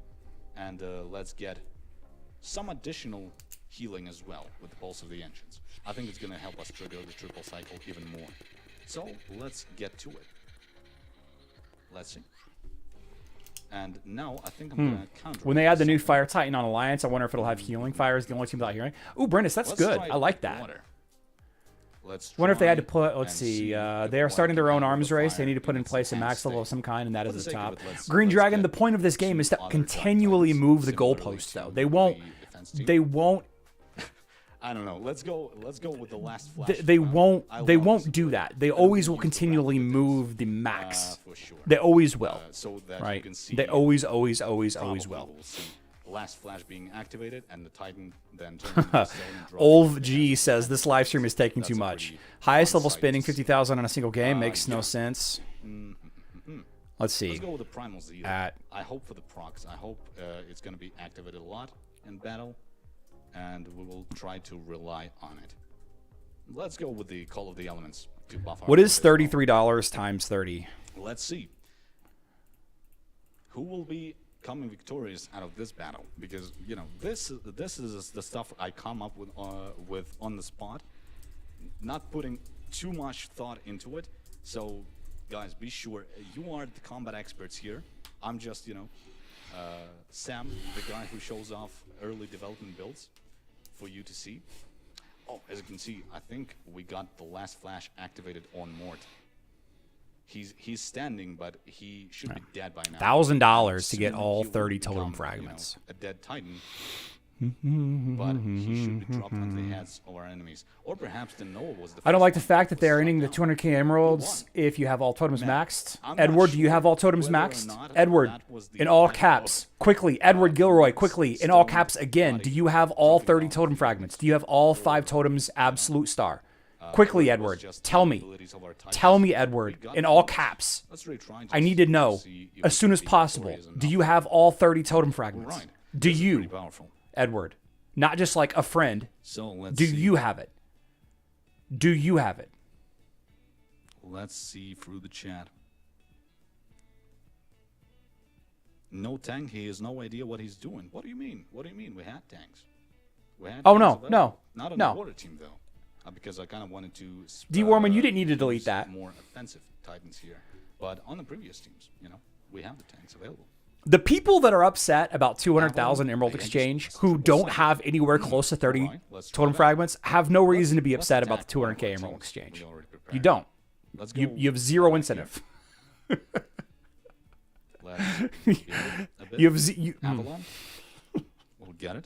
[SPEAKER 3] And let's get some additional healing as well with the Pulse of the Ancients. I think it's going to help us trigger the triple cycle even more. So let's get to it. Let's see. And now I think I'm going to counter.
[SPEAKER 1] When they add the new Fire Titan on Alliance, I wonder if it'll have healing fire is the only team without healing. Ooh, Brennus, that's good. I like that.
[SPEAKER 3] Let's
[SPEAKER 1] Wonder if they had to put, let's see, they are starting their own arms race. They need to put in place a max level of some kind, and that is the top. Green Dragon, the point of this game is to continually move the goalposts, though. They won't,
[SPEAKER 3] I don't know. Let's go with the last flash.
[SPEAKER 1] they won't do that. They always will continually move the max.
[SPEAKER 3] For sure.
[SPEAKER 1] They always will.
[SPEAKER 3] So that
[SPEAKER 1] Right.
[SPEAKER 3] you can see
[SPEAKER 1] They always will.
[SPEAKER 3] will see last flash being activated and the Titan then turning into stone and dropping
[SPEAKER 1] Olv
[SPEAKER 3] the
[SPEAKER 1] G
[SPEAKER 3] damage.
[SPEAKER 1] says this live stream is taking
[SPEAKER 3] That's
[SPEAKER 1] too
[SPEAKER 3] a
[SPEAKER 1] much.
[SPEAKER 3] pretty
[SPEAKER 1] Highest level
[SPEAKER 3] fun
[SPEAKER 1] spending
[SPEAKER 3] sight.
[SPEAKER 1] 50,000 on a single game makes no
[SPEAKER 3] yeah.
[SPEAKER 1] sense. Let's see.
[SPEAKER 3] Let's go with the Primal Zeal.
[SPEAKER 1] At-
[SPEAKER 3] I hope for the procs. I hope it's going to be activated a lot in battle, and we will try to rely on it. Let's go with the Call of the Elements to buff our
[SPEAKER 1] What is
[SPEAKER 3] ability as well.
[SPEAKER 1] $33 times 30?
[SPEAKER 3] Let's see. Who will be coming victorious out of this battle? Because you know this is the stuff I come up with on the spot, not putting too much thought into it. So, guys, be sure you are the combat experts here. I'm just Sam, the guy who shows off early development builds for you to see. Oh, as you can see, I think we got the last flash activated on Mort. He's standing, but he should be dead by now.
[SPEAKER 1] $1,000 to get
[SPEAKER 3] Soon
[SPEAKER 1] all
[SPEAKER 3] he will
[SPEAKER 1] 30
[SPEAKER 3] become,
[SPEAKER 1] totem fragments.
[SPEAKER 3] A dead Titan. But he should be dropped onto the heads of our enemies. Or perhaps the Noah was the
[SPEAKER 1] I don't
[SPEAKER 3] first
[SPEAKER 1] like the
[SPEAKER 3] one
[SPEAKER 1] fact that
[SPEAKER 3] was
[SPEAKER 1] they're
[SPEAKER 3] struck
[SPEAKER 1] earning the
[SPEAKER 3] down.
[SPEAKER 1] 200k emeralds
[SPEAKER 3] won.
[SPEAKER 1] if you have all totems
[SPEAKER 3] Man,
[SPEAKER 1] maxed.
[SPEAKER 3] I'm not
[SPEAKER 1] Edward, do you
[SPEAKER 3] sure
[SPEAKER 1] have all totems
[SPEAKER 3] whether or
[SPEAKER 1] maxed?
[SPEAKER 3] not
[SPEAKER 1] Edward,
[SPEAKER 3] that was the
[SPEAKER 1] in all
[SPEAKER 3] type
[SPEAKER 1] caps,
[SPEAKER 3] of,
[SPEAKER 1] quickly. Edward Gilroy, quickly, in all
[SPEAKER 3] stone
[SPEAKER 1] caps again.
[SPEAKER 3] body
[SPEAKER 1] Do you have all
[SPEAKER 3] dropping
[SPEAKER 1] 30
[SPEAKER 3] down
[SPEAKER 1] totem
[SPEAKER 3] from
[SPEAKER 1] fragments? Do you have all 5 totems absolute star?
[SPEAKER 3] or
[SPEAKER 1] Quickly,
[SPEAKER 3] it was
[SPEAKER 1] Edward.
[SPEAKER 3] just
[SPEAKER 1] Tell
[SPEAKER 3] the
[SPEAKER 1] me.
[SPEAKER 3] abilities of our Titans.
[SPEAKER 1] Tell me,
[SPEAKER 3] We
[SPEAKER 1] Edward,
[SPEAKER 3] got
[SPEAKER 1] in
[SPEAKER 3] the
[SPEAKER 1] all
[SPEAKER 3] numbers.
[SPEAKER 1] caps.
[SPEAKER 3] Let's really try
[SPEAKER 1] I need to know
[SPEAKER 3] see if
[SPEAKER 1] as
[SPEAKER 3] we
[SPEAKER 1] soon
[SPEAKER 3] can
[SPEAKER 1] as
[SPEAKER 3] be
[SPEAKER 1] possible.
[SPEAKER 3] victorious
[SPEAKER 1] Do
[SPEAKER 3] enough.
[SPEAKER 1] you have all 30 totem fragments?
[SPEAKER 3] Right.
[SPEAKER 1] Do
[SPEAKER 3] This is
[SPEAKER 1] you,
[SPEAKER 3] pretty powerful.
[SPEAKER 1] Edward? Not just like a friend.
[SPEAKER 3] So let's
[SPEAKER 1] Do
[SPEAKER 3] see.
[SPEAKER 1] you have it? Do you have it?
[SPEAKER 3] Let's see through the chat. No tank. He has no idea what he's doing. What do you mean? What do you mean? We had tanks. We had
[SPEAKER 1] Oh,
[SPEAKER 3] tanks
[SPEAKER 1] no,
[SPEAKER 3] available.
[SPEAKER 1] no,
[SPEAKER 3] Not on
[SPEAKER 1] no.
[SPEAKER 3] the water team though, because I kind of wanted to.
[SPEAKER 1] D. Warman, you didn't need to delete
[SPEAKER 3] use
[SPEAKER 1] that.
[SPEAKER 3] More offensive Titans here, but on the previous teams, we have the tanks available.
[SPEAKER 1] The people that are upset about 200,000 Emerald Exchange, who don't have anywhere close to 30
[SPEAKER 3] Alright, let's try
[SPEAKER 1] totem
[SPEAKER 3] that.
[SPEAKER 1] fragments, have no reason to be
[SPEAKER 3] Let's
[SPEAKER 1] upset about the
[SPEAKER 3] attack one
[SPEAKER 1] 200k
[SPEAKER 3] of our
[SPEAKER 1] Emerald
[SPEAKER 3] teams.
[SPEAKER 1] Exchange.
[SPEAKER 3] We already prepared.
[SPEAKER 1] You don't.
[SPEAKER 3] Let's go.
[SPEAKER 1] You have zero
[SPEAKER 3] here.
[SPEAKER 1] incentive.
[SPEAKER 3] Let's give it a bit.
[SPEAKER 1] You have you,
[SPEAKER 3] Avalon. We'll get it.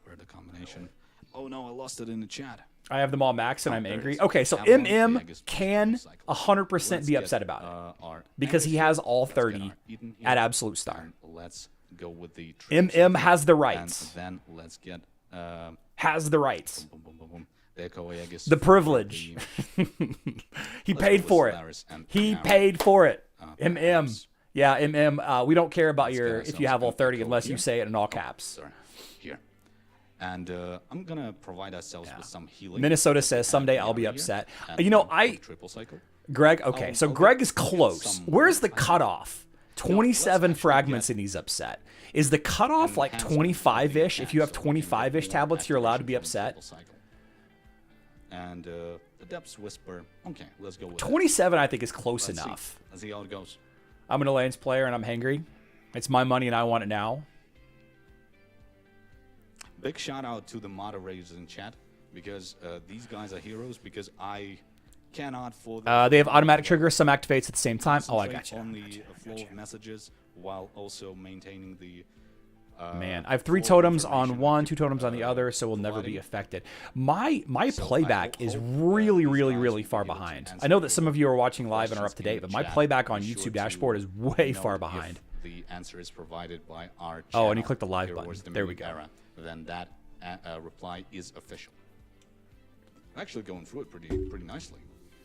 [SPEAKER 3] Where the combination? Oh no, I lost it in the chat.
[SPEAKER 1] I have them all maxed and I'm
[SPEAKER 3] there it
[SPEAKER 1] angry.
[SPEAKER 3] is.
[SPEAKER 1] Okay, so
[SPEAKER 3] Avalon,
[SPEAKER 1] MM
[SPEAKER 3] I guess,
[SPEAKER 1] can
[SPEAKER 3] cycle.
[SPEAKER 1] 100%
[SPEAKER 3] Let's
[SPEAKER 1] be
[SPEAKER 3] get,
[SPEAKER 1] upset about it
[SPEAKER 3] our
[SPEAKER 1] because he
[SPEAKER 3] Angus
[SPEAKER 1] has
[SPEAKER 3] here.
[SPEAKER 1] all
[SPEAKER 3] Let's get
[SPEAKER 1] 30
[SPEAKER 3] our Eden here.
[SPEAKER 1] at absolute star.
[SPEAKER 3] And let's go with the triple
[SPEAKER 1] MM
[SPEAKER 3] cycle.
[SPEAKER 1] has the
[SPEAKER 3] And
[SPEAKER 1] rights.
[SPEAKER 3] then let's get
[SPEAKER 1] Has the rights.
[SPEAKER 3] boom, boom, boom, boom. Echo Aegis
[SPEAKER 1] The
[SPEAKER 3] for
[SPEAKER 1] privilege. He
[SPEAKER 3] Let's
[SPEAKER 1] paid
[SPEAKER 3] go
[SPEAKER 1] for
[SPEAKER 3] with
[SPEAKER 1] it.
[SPEAKER 3] Solaris and
[SPEAKER 1] He
[SPEAKER 3] Panera.
[SPEAKER 1] paid for it. MM.
[SPEAKER 3] Panera's.
[SPEAKER 1] Yeah, MM. We don't care about
[SPEAKER 3] Let's
[SPEAKER 1] your
[SPEAKER 3] get
[SPEAKER 1] if you have all
[SPEAKER 3] ourselves
[SPEAKER 1] 30
[SPEAKER 3] an
[SPEAKER 1] unless
[SPEAKER 3] echo
[SPEAKER 1] you
[SPEAKER 3] here.
[SPEAKER 1] say it in all caps.
[SPEAKER 3] Sorry, here. And I'm gonna provide ourselves with some healing.
[SPEAKER 1] Minnesota says
[SPEAKER 3] And
[SPEAKER 1] someday
[SPEAKER 3] we
[SPEAKER 1] I'll
[SPEAKER 3] are
[SPEAKER 1] be
[SPEAKER 3] here.
[SPEAKER 1] upset.
[SPEAKER 3] And
[SPEAKER 1] You know,
[SPEAKER 3] then
[SPEAKER 1] I
[SPEAKER 3] for triple cycle.
[SPEAKER 1] Greg. Okay, so
[SPEAKER 3] I'll
[SPEAKER 1] Greg
[SPEAKER 3] get-
[SPEAKER 1] is
[SPEAKER 3] I'll get
[SPEAKER 1] close.
[SPEAKER 3] some
[SPEAKER 1] Where's the
[SPEAKER 3] more.
[SPEAKER 1] cutoff?
[SPEAKER 3] let's
[SPEAKER 1] 27
[SPEAKER 3] actually
[SPEAKER 1] fragments
[SPEAKER 3] get
[SPEAKER 1] and he's upset. Is the cutoff like
[SPEAKER 3] enhancement of the
[SPEAKER 1] 25-ish? If you have
[SPEAKER 3] attack so we can get
[SPEAKER 1] 25-ish
[SPEAKER 3] more
[SPEAKER 1] tablets, you're allowed to be
[SPEAKER 3] activation from
[SPEAKER 1] upset.
[SPEAKER 3] triple cycle. And the Depths Whisper. Okay, let's go with
[SPEAKER 1] 27, I think, is close
[SPEAKER 3] Let's see.
[SPEAKER 1] enough.
[SPEAKER 3] Let's see how it goes.
[SPEAKER 1] I'm an Alliance player and I'm hangry. It's my money and I want it now.
[SPEAKER 3] Big shout out to the moderators in chat because these guys are heroes because I cannot for the
[SPEAKER 1] They have automatic trigger, some activates at the same time. Oh, I got
[SPEAKER 3] concentrate
[SPEAKER 1] you.
[SPEAKER 3] on the flow of messages while also maintaining the
[SPEAKER 1] Man, I have 3
[SPEAKER 3] flow of
[SPEAKER 1] totems on
[SPEAKER 3] information
[SPEAKER 1] one,
[SPEAKER 3] I
[SPEAKER 1] 2
[SPEAKER 3] keep,
[SPEAKER 1] totems on the other, so we'll never be
[SPEAKER 3] providing.
[SPEAKER 1] affected. My
[SPEAKER 3] So I
[SPEAKER 1] playback is
[SPEAKER 3] hope,
[SPEAKER 1] really,
[SPEAKER 3] these
[SPEAKER 1] really,
[SPEAKER 3] guys
[SPEAKER 1] really
[SPEAKER 3] will
[SPEAKER 1] far
[SPEAKER 3] be able to
[SPEAKER 1] behind.
[SPEAKER 3] answer
[SPEAKER 1] I know that some
[SPEAKER 3] your
[SPEAKER 1] of you are watching live and are
[SPEAKER 3] questions
[SPEAKER 1] up to date,
[SPEAKER 3] in
[SPEAKER 1] but
[SPEAKER 3] the
[SPEAKER 1] my
[SPEAKER 3] chat.
[SPEAKER 1] playback on
[SPEAKER 3] Be sure
[SPEAKER 1] YouTube
[SPEAKER 3] to
[SPEAKER 1] dashboard is way
[SPEAKER 3] note
[SPEAKER 1] far
[SPEAKER 3] if
[SPEAKER 1] behind.
[SPEAKER 3] The answer is provided by our
[SPEAKER 1] Oh, and you
[SPEAKER 3] channel,
[SPEAKER 1] click the live
[SPEAKER 3] Heroes
[SPEAKER 1] button.
[SPEAKER 3] the
[SPEAKER 1] There we
[SPEAKER 3] Mimic
[SPEAKER 1] go.
[SPEAKER 3] Era, then that reply is official. I'm actually going through it pretty nicely.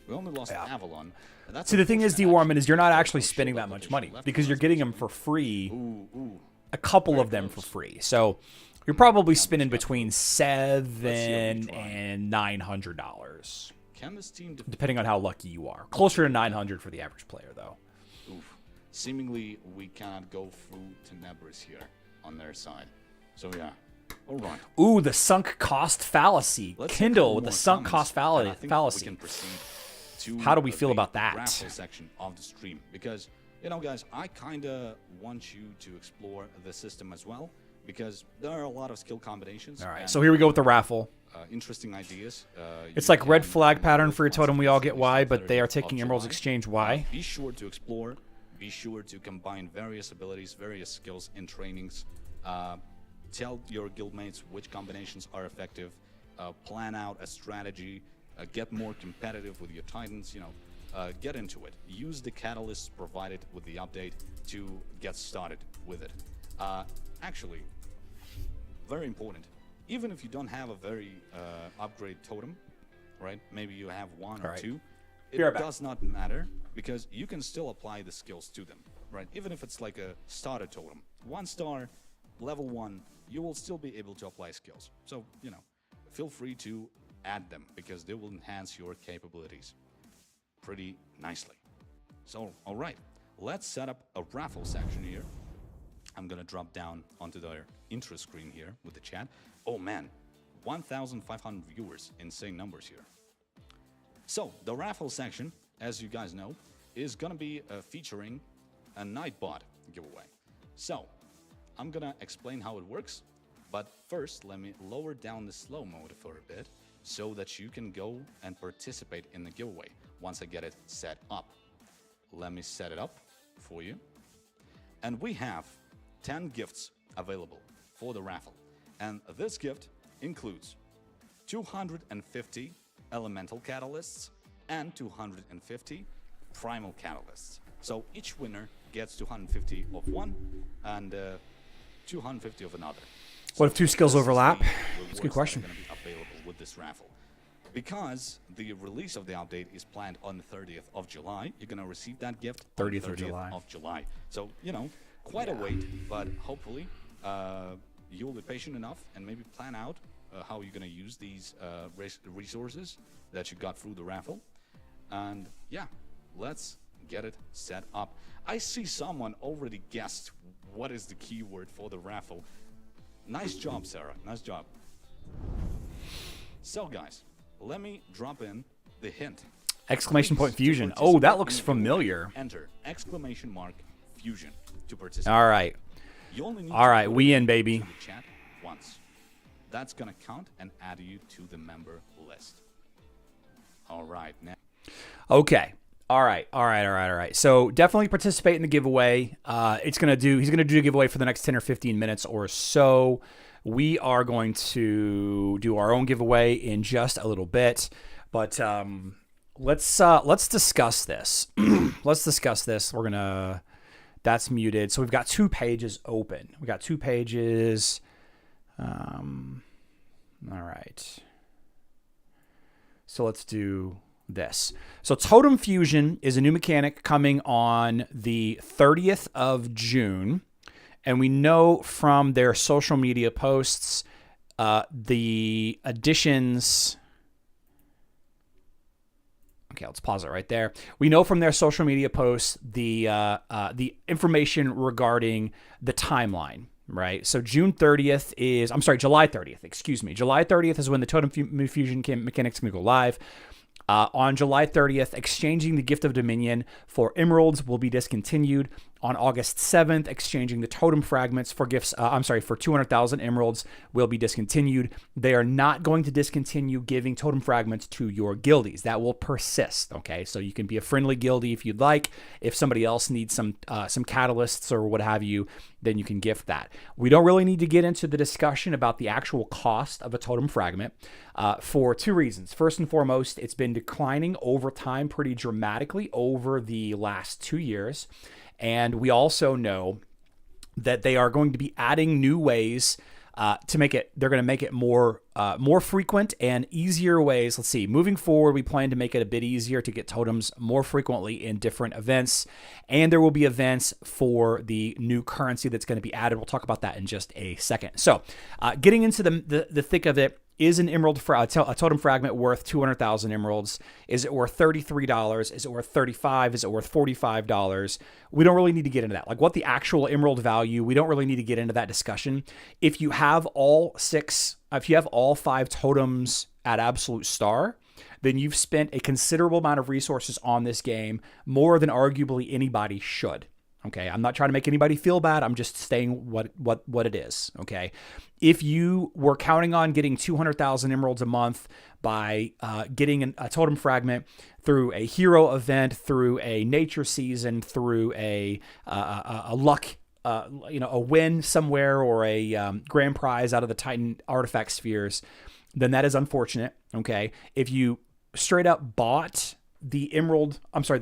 [SPEAKER 3] We only lost Avalon. And that's
[SPEAKER 1] See, the thing is,
[SPEAKER 3] unfortunate,
[SPEAKER 1] D-Warman, is you're not
[SPEAKER 3] actually.
[SPEAKER 1] actually
[SPEAKER 3] Don't show
[SPEAKER 1] spending
[SPEAKER 3] up
[SPEAKER 1] that much
[SPEAKER 3] official
[SPEAKER 1] money
[SPEAKER 3] left
[SPEAKER 1] because you're
[SPEAKER 3] last
[SPEAKER 1] getting them
[SPEAKER 3] week.
[SPEAKER 1] for free.
[SPEAKER 3] Ooh.
[SPEAKER 1] A couple
[SPEAKER 3] Very
[SPEAKER 1] of them for
[SPEAKER 3] close.
[SPEAKER 1] free. So you're probably spending
[SPEAKER 3] got
[SPEAKER 1] between
[SPEAKER 3] see how we
[SPEAKER 1] $700
[SPEAKER 3] try.
[SPEAKER 1] and $900,
[SPEAKER 3] Can this team
[SPEAKER 1] depending on how lucky you are. Closer to $900 for the average player, though.
[SPEAKER 3] Oof. Seemingly, we cannot go through Tenebris here on their side. So yeah. All right.
[SPEAKER 1] Ooh, the sunk cost fallacy.
[SPEAKER 3] Let's
[SPEAKER 1] Kindle
[SPEAKER 3] take
[SPEAKER 1] with
[SPEAKER 3] more
[SPEAKER 1] the sunk
[SPEAKER 3] comments,
[SPEAKER 1] cost
[SPEAKER 3] and I think we
[SPEAKER 1] fallacy.
[SPEAKER 3] can proceed to
[SPEAKER 1] How do we feel
[SPEAKER 3] the
[SPEAKER 1] about that?
[SPEAKER 3] Raffle section of the stream, because guys, I kind of want you to explore the system as well, because there are a lot of skill combinations.
[SPEAKER 1] All right,
[SPEAKER 3] and,
[SPEAKER 1] so here we go with the raffle.
[SPEAKER 3] interesting ideas.
[SPEAKER 1] It's
[SPEAKER 3] You
[SPEAKER 1] like red
[SPEAKER 3] can
[SPEAKER 1] flag
[SPEAKER 3] make
[SPEAKER 1] pattern
[SPEAKER 3] those
[SPEAKER 1] for your totem. We all get
[SPEAKER 3] constantly
[SPEAKER 1] why,
[SPEAKER 3] since
[SPEAKER 1] but they are
[SPEAKER 3] 30th
[SPEAKER 1] taking
[SPEAKER 3] of
[SPEAKER 1] Emeralds
[SPEAKER 3] July.
[SPEAKER 1] Exchange why.
[SPEAKER 3] Be sure to explore. Be sure to combine various abilities, various skills in trainings. Tell your guildmates which combinations are effective. Plan out a strategy. Get more competitive with your titans. Get into it. Use the catalysts provided with the update to get started with it. Actually, very important. Even if you don't have a very upgrade totem, right? Maybe you have one or
[SPEAKER 1] Alright.
[SPEAKER 3] two. It
[SPEAKER 1] Be right back.
[SPEAKER 3] does not matter, because you can still apply the skills to them, right? Even if it's like a starter totem. 1 star, level 1, you will still be able to apply skills. So, feel free to add them, because they will enhance your capabilities pretty nicely. So, all right, let's set up a raffle section here. I'm gonna drop down onto their intro screen here with the chat. Oh man, 1,500 viewers, insane numbers here. So, the raffle section, as you guys know, is gonna be featuring a Nightbot giveaway. So, I'm gonna explain how it works, but first let me lower down the slow mode for a bit so that you can go and participate in the giveaway once I get it set up. Let me set it up for you. And we have 10 gifts available for the raffle. And this gift includes 250 elemental catalysts and 250 primal catalysts. So each winner gets 250 of one and 250 of another.
[SPEAKER 1] What if two skills
[SPEAKER 3] This is the
[SPEAKER 1] overlap?
[SPEAKER 3] rewards
[SPEAKER 1] That's a good question.
[SPEAKER 3] that are going to be available with this raffle. Because the release of the update is planned on the 30th of July, you're going to receive that gift on the
[SPEAKER 1] 30th of July.
[SPEAKER 3] So, quite a wait, but hopefully you'll be patient enough and maybe plan out how you're going to use these resources that you got through the raffle. And yeah, let's get it set up. I see someone already guessed what is the keyword for the raffle. Nice job, Sarah. Nice job. So, guys, let me drop in the hint.
[SPEAKER 1] Exclamation point
[SPEAKER 3] Please, to
[SPEAKER 1] fusion. Oh,
[SPEAKER 3] participate
[SPEAKER 1] that
[SPEAKER 3] in
[SPEAKER 1] looks
[SPEAKER 3] the giveaway,
[SPEAKER 1] familiar.
[SPEAKER 3] Enter exclamation mark fusion to participate.
[SPEAKER 1] All right.
[SPEAKER 3] You only need
[SPEAKER 1] All
[SPEAKER 3] to
[SPEAKER 1] right,
[SPEAKER 3] put
[SPEAKER 1] we
[SPEAKER 3] it
[SPEAKER 1] in, baby.
[SPEAKER 3] into the chat once. That's gonna count and add you to the member list. All right, now.
[SPEAKER 1] Okay. All right. So definitely participate in the giveaway. He's gonna do a giveaway for the next 10 or 15 minutes or so. We are going to do our own giveaway in just a little bit, but let's discuss this. Let's discuss this. That's muted. So we've got 2 pages open. We got 2 pages. All right. So let's do this. So Totem Fusion is a new mechanic coming on the 30th of June. And we know from their social media posts, the additions. Okay, let's pause it right there. We know from their social media posts the information regarding the timeline, right? So July 30th, excuse me. July 30th is when the Totem Fusion mechanic's going to go live. On July 30th, exchanging the Gift of Dominion for emeralds will be discontinued. On August 7th, exchanging the totem fragments for for 200,000 emeralds will be discontinued. They are not going to discontinue giving totem fragments to your guildies. That will persist, okay? So you can be a friendly guildie if you'd like. If somebody else needs some catalysts or what have you, then you can gift that. We don't really need to get into the discussion about the actual cost of a totem fragment for 2 reasons. First and foremost, it's been declining over time pretty dramatically over the last 2 years. And we also know that they are going to be adding new ways they're going to make it more frequent and easier ways. Let's see. Moving forward, we plan to make it a bit easier to get totems more frequently in different events, and there will be events for the new currency that's going to be added. We'll talk about that in just a second. So, getting into the thick of it. Is an emerald for a totem fragment worth 200,000 emeralds? Is it worth $33? Is it worth $35? Is it worth $45? We don't really need to get into that. Like what the actual emerald value, we don't really need to get into that discussion. If you have all 5 totems at absolute star, then you've spent a considerable amount of resources on this game, more than arguably anybody should. Okay, I'm not trying to make anybody feel bad. I'm just saying what it is. Okay, if you were counting on getting 200,000 emeralds a month by getting a totem fragment through a hero event, through a nature season, through a luck, a win somewhere, or a grand prize out of the Titan artifact spheres, then that is unfortunate. Okay, if you straight up bought the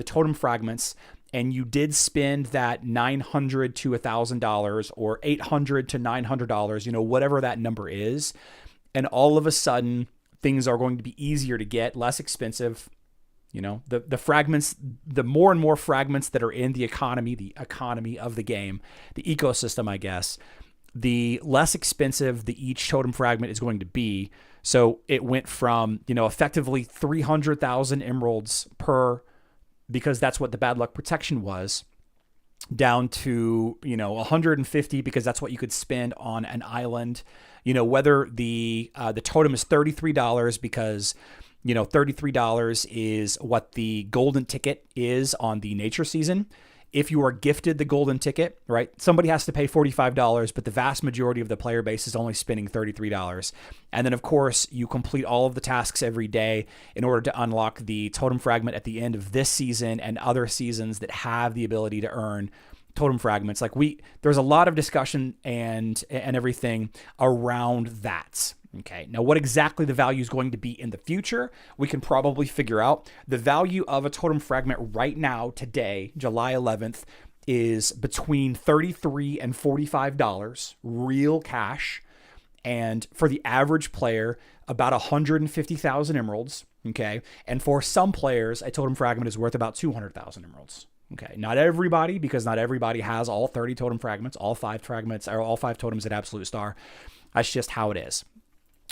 [SPEAKER 1] totem fragments, and you did spend that $900 to $1,000 or $800 to $900, whatever that number is, and all of a sudden things are going to be easier to get, less expensive. The fragments, the more and more fragments that are in the economy of the game, the ecosystem, I guess, the less expensive each totem fragment is going to be. So it went from, effectively 300,000 emeralds per, because that's what the bad luck protection was, down to 150 because that's what you could spend on an island. Whether the totem is $33 because $33 is what the golden ticket is on the nature season. If you are gifted the golden ticket, right, somebody has to pay $45, but the vast majority of the player base is only spending $33. And then, of course, you complete all of the tasks every day in order to unlock the totem fragment at the end of this season and other seasons that have the ability to earn totem fragments. There's a lot of discussion and everything around that. Okay, now what exactly the value is going to be in the future, we can probably figure out. The value of a totem fragment right now, today, July 11th, is between $33 and $45 real cash. And for the average player, about 150,000 emeralds. Okay, and for some players, a totem fragment is worth about 200,000 emeralds. Okay, not everybody, because not everybody has all 30 totem fragments, all 5 fragments, or all 5 totems at absolute star. That's just how it is.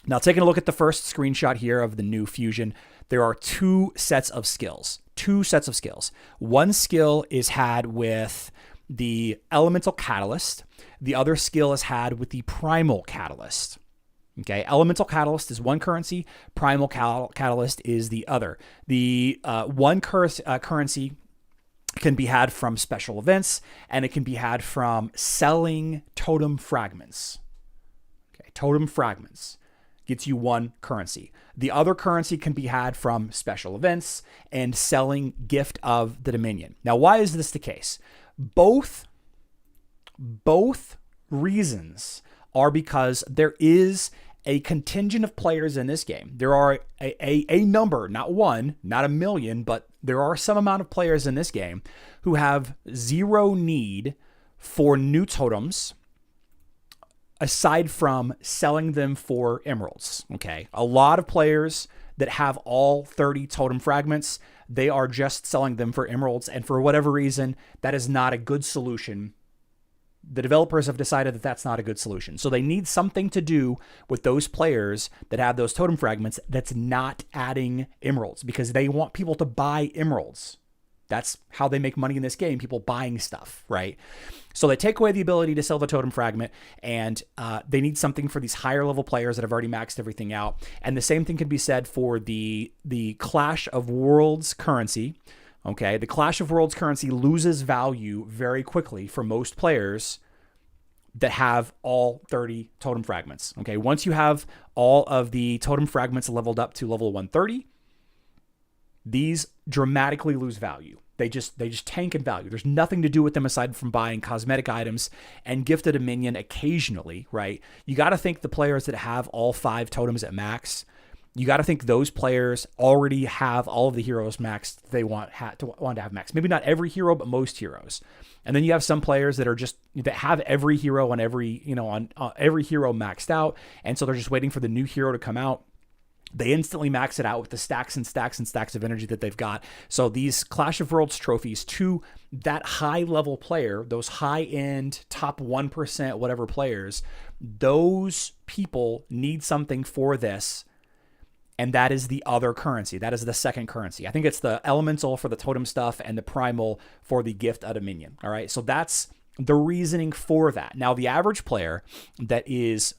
[SPEAKER 1] Now, taking a look at the first screenshot here of the new fusion, there are 2 sets of skills. 2 sets of skills. One skill is had with the elemental catalyst. The other skill is had with the primal catalyst. Okay, elemental catalyst is one currency. Primal catalyst is the other. The one currency can be had from special events, and it can be had from selling totem fragments. Okay, totem fragments gets you 1 currency. The other currency can be had from special events and selling Gift of the Dominion. Now, why is this the case? Both reasons are because there is a contingent of players in this game. There are a number, not one, not a million, but there are some amount of players in this game who have zero need for new totems aside from selling them for emeralds. Okay, a lot of players that have all 30 totem fragments, they are just selling them for emeralds, and for whatever reason, that is not a good solution. The developers have decided that that's not a good solution. So they need something to do with those players that have those totem fragments that's not adding emeralds, because they want people to buy emeralds. That's how they make money in this game, people buying stuff, right? So they take away the ability to sell the totem fragment, and they need something for these higher level players that have already maxed everything out. And the same thing can be said for the Clash of Worlds currency. Okay, the Clash of Worlds currency loses value very quickly for most players that have all 30 totem fragments. Okay, once you have all of the totem fragments leveled up to level 130, these dramatically lose value. They just tank in value. There's nothing to do with them aside from buying cosmetic items and Gift of Dominion occasionally, right? You got to think the players that have all 5 totems at max, you got to think those players already have all of the heroes maxed they want to have maxed. Maybe not every hero, but most heroes. And then you have some players that are just that have every hero on every on every hero maxed out, and so they're just waiting for the new hero to come out. They instantly max it out with the stacks and stacks and stacks of energy that they've got. So these Clash of Worlds trophies to that high level player, those high end top 1% whatever players, those people need something for this. And that is the other currency. That is the second currency. I think it's the elemental for the totem stuff and the primal for the gift of a minion. All right. So that's the reasoning for that. Now, the average player that is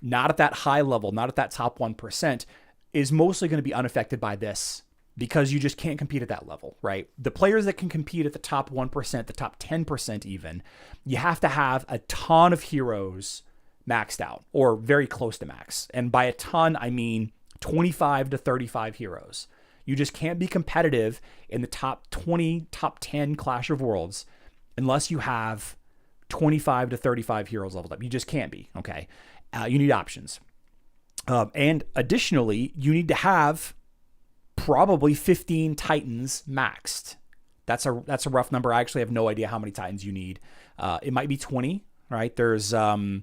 [SPEAKER 1] not at that high level, not at that top 1%, is mostly going to be unaffected by this because you just can't compete at that level, right? The players that can compete at the top 1%, the top 10% even, you have to have a ton of heroes maxed out or very close to max. And by a ton, I mean 25 to 35 heroes. You just can't be competitive in the top 20, top 10 Clash of Worlds unless you have 25 to 35 heroes leveled up. You just can't be, okay? You need options. And additionally, you need to have probably 15 Titans maxed. That's a rough number. I actually have no idea how many Titans you need. It might be 20, right? There's 20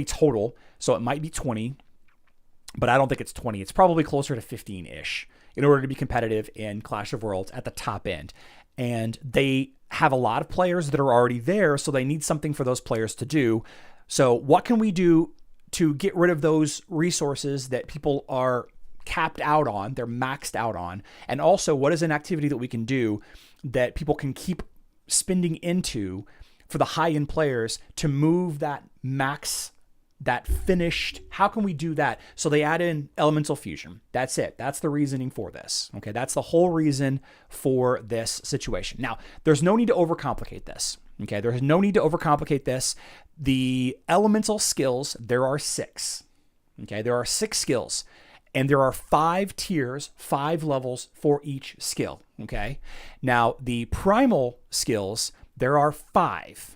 [SPEAKER 1] total, so it might be 20, but I don't think it's 20. It's probably closer to 15-ish in order to be competitive in Clash of Worlds at the top end. And they have a lot of players that are already there, so they need something for those players to do. So what can we do to get rid of those resources that people are capped out on, they're maxed out on? And also, what is an activity that we can do that people can keep spending into for the high-end players to move that max, that finished? How can we do that? So they add in elemental fusion. That's it. That's the reasoning for this. Okay, that's the whole reason for this situation. Now, there's no need to overcomplicate this. Okay, there's no need to overcomplicate this. The elemental skills, there are 6. Okay, there are 6 skills, and there are 5 tiers, 5 levels for each skill. Okay, now the primal skills, there are 5,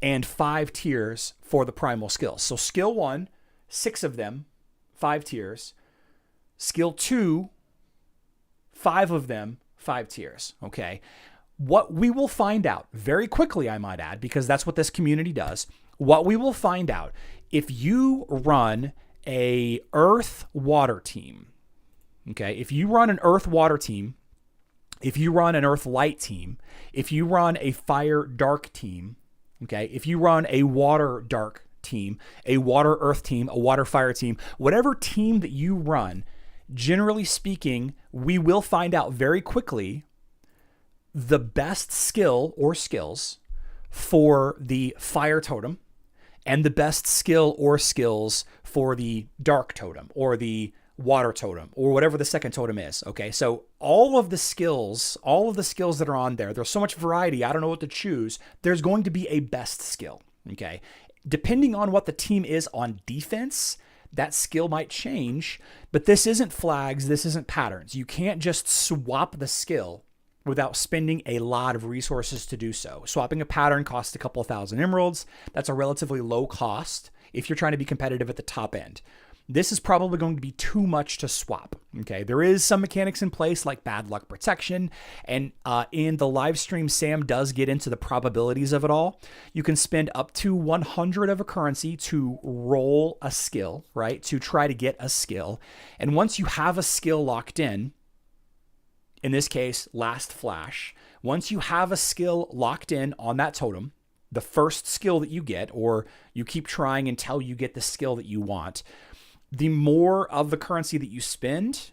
[SPEAKER 1] and 5 tiers for the primal skills. So skill 1, 6 of them, 5 tiers. Skill 2, 5 of them, 5 tiers. Okay. What we will find out very quickly, I might add, because that's what this community does. What we will find out, if you run a earth water team, okay, if you run an earth water team, if you run an earth light team, if you run a fire dark team, okay, if you run a water dark team, a water earth team, a water fire team, whatever team that you run, generally speaking, we will find out very quickly the best skill or skills for the fire totem and the best skill or skills for the dark totem or the water totem or whatever the second totem is. Okay. So all of the skills that are on there, there's so much variety. I don't know what to choose. There's going to be a best skill. Okay. Depending on what the team is on defense, that skill might change, but this isn't flags. This isn't patterns. You can't just swap the skill without spending a lot of resources to do so. Swapping a pattern costs a couple of thousand emeralds. That's a relatively low cost if you're trying to be competitive at the top end. This is probably going to be too much to swap. Okay, there is some mechanics in place like bad luck protection, and in the live stream, Sam does get into the probabilities of it all. You can spend up to 100 of a currency to roll a skill, right? To try to get a skill, and once you have a skill locked in this case, last flash, once you have a skill locked in on that totem, the first skill that you get, or you keep trying until you get the skill that you want, the more of the currency that you spend,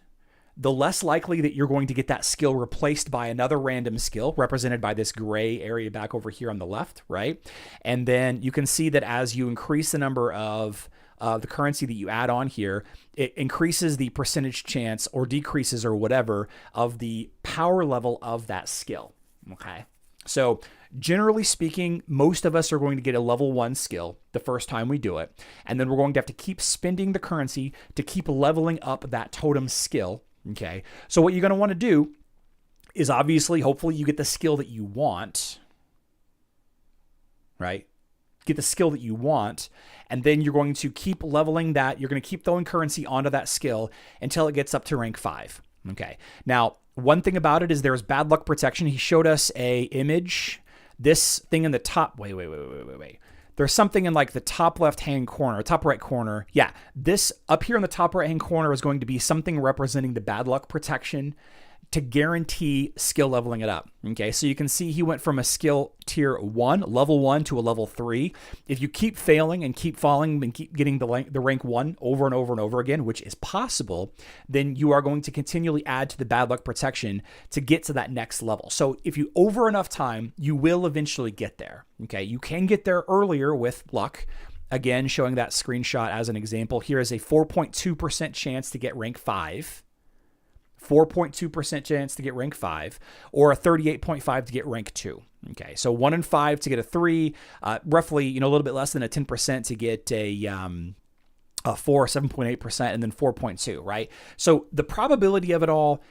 [SPEAKER 1] the less likely that you're going to get that skill replaced by another random skill represented by this gray area back over here on the left, right? And then you can see that as you increase the number of the currency that you add on here, it increases the percentage chance or decreases or whatever of the power level of that skill. Okay. So generally speaking, most of us are going to get a level 1 skill the first time we do it. And then we're going to have to keep spending the currency to keep leveling up that totem skill. Okay. So what you're going to want to do is obviously, hopefully you get the skill that you want, right? get the skill that you want, and then you're going to keep leveling that. You're going to keep throwing currency onto that skill until it gets up to rank 5. Okay. Now, one thing about it is there's bad luck protection. He showed us a image. This thing in the top. Wait. There's something in like the top left-hand corner, top right corner. Yeah, this up here in the top right-hand corner is going to be something representing the bad luck protection to guarantee skill leveling it up. Okay, so you can see he went from a skill tier 1, level 1 to a level 3. If you keep failing and keep falling and keep getting the rank 1 over and over and over again, which is possible, then you are going to continually add to the bad luck protection to get to that next level. So if you over enough time, you will eventually get there. Okay, you can get there earlier with luck. Again, showing that screenshot as an example. Here is a 4.2% chance to get rank 5. 4.2% chance to get rank 5, or a 38.5 to get rank 2. Okay, so 1 in 5 to get a 3, roughly, a little bit less than a 10% to get a 4, 7.8%, and then 4.2, right? So the probability of it all,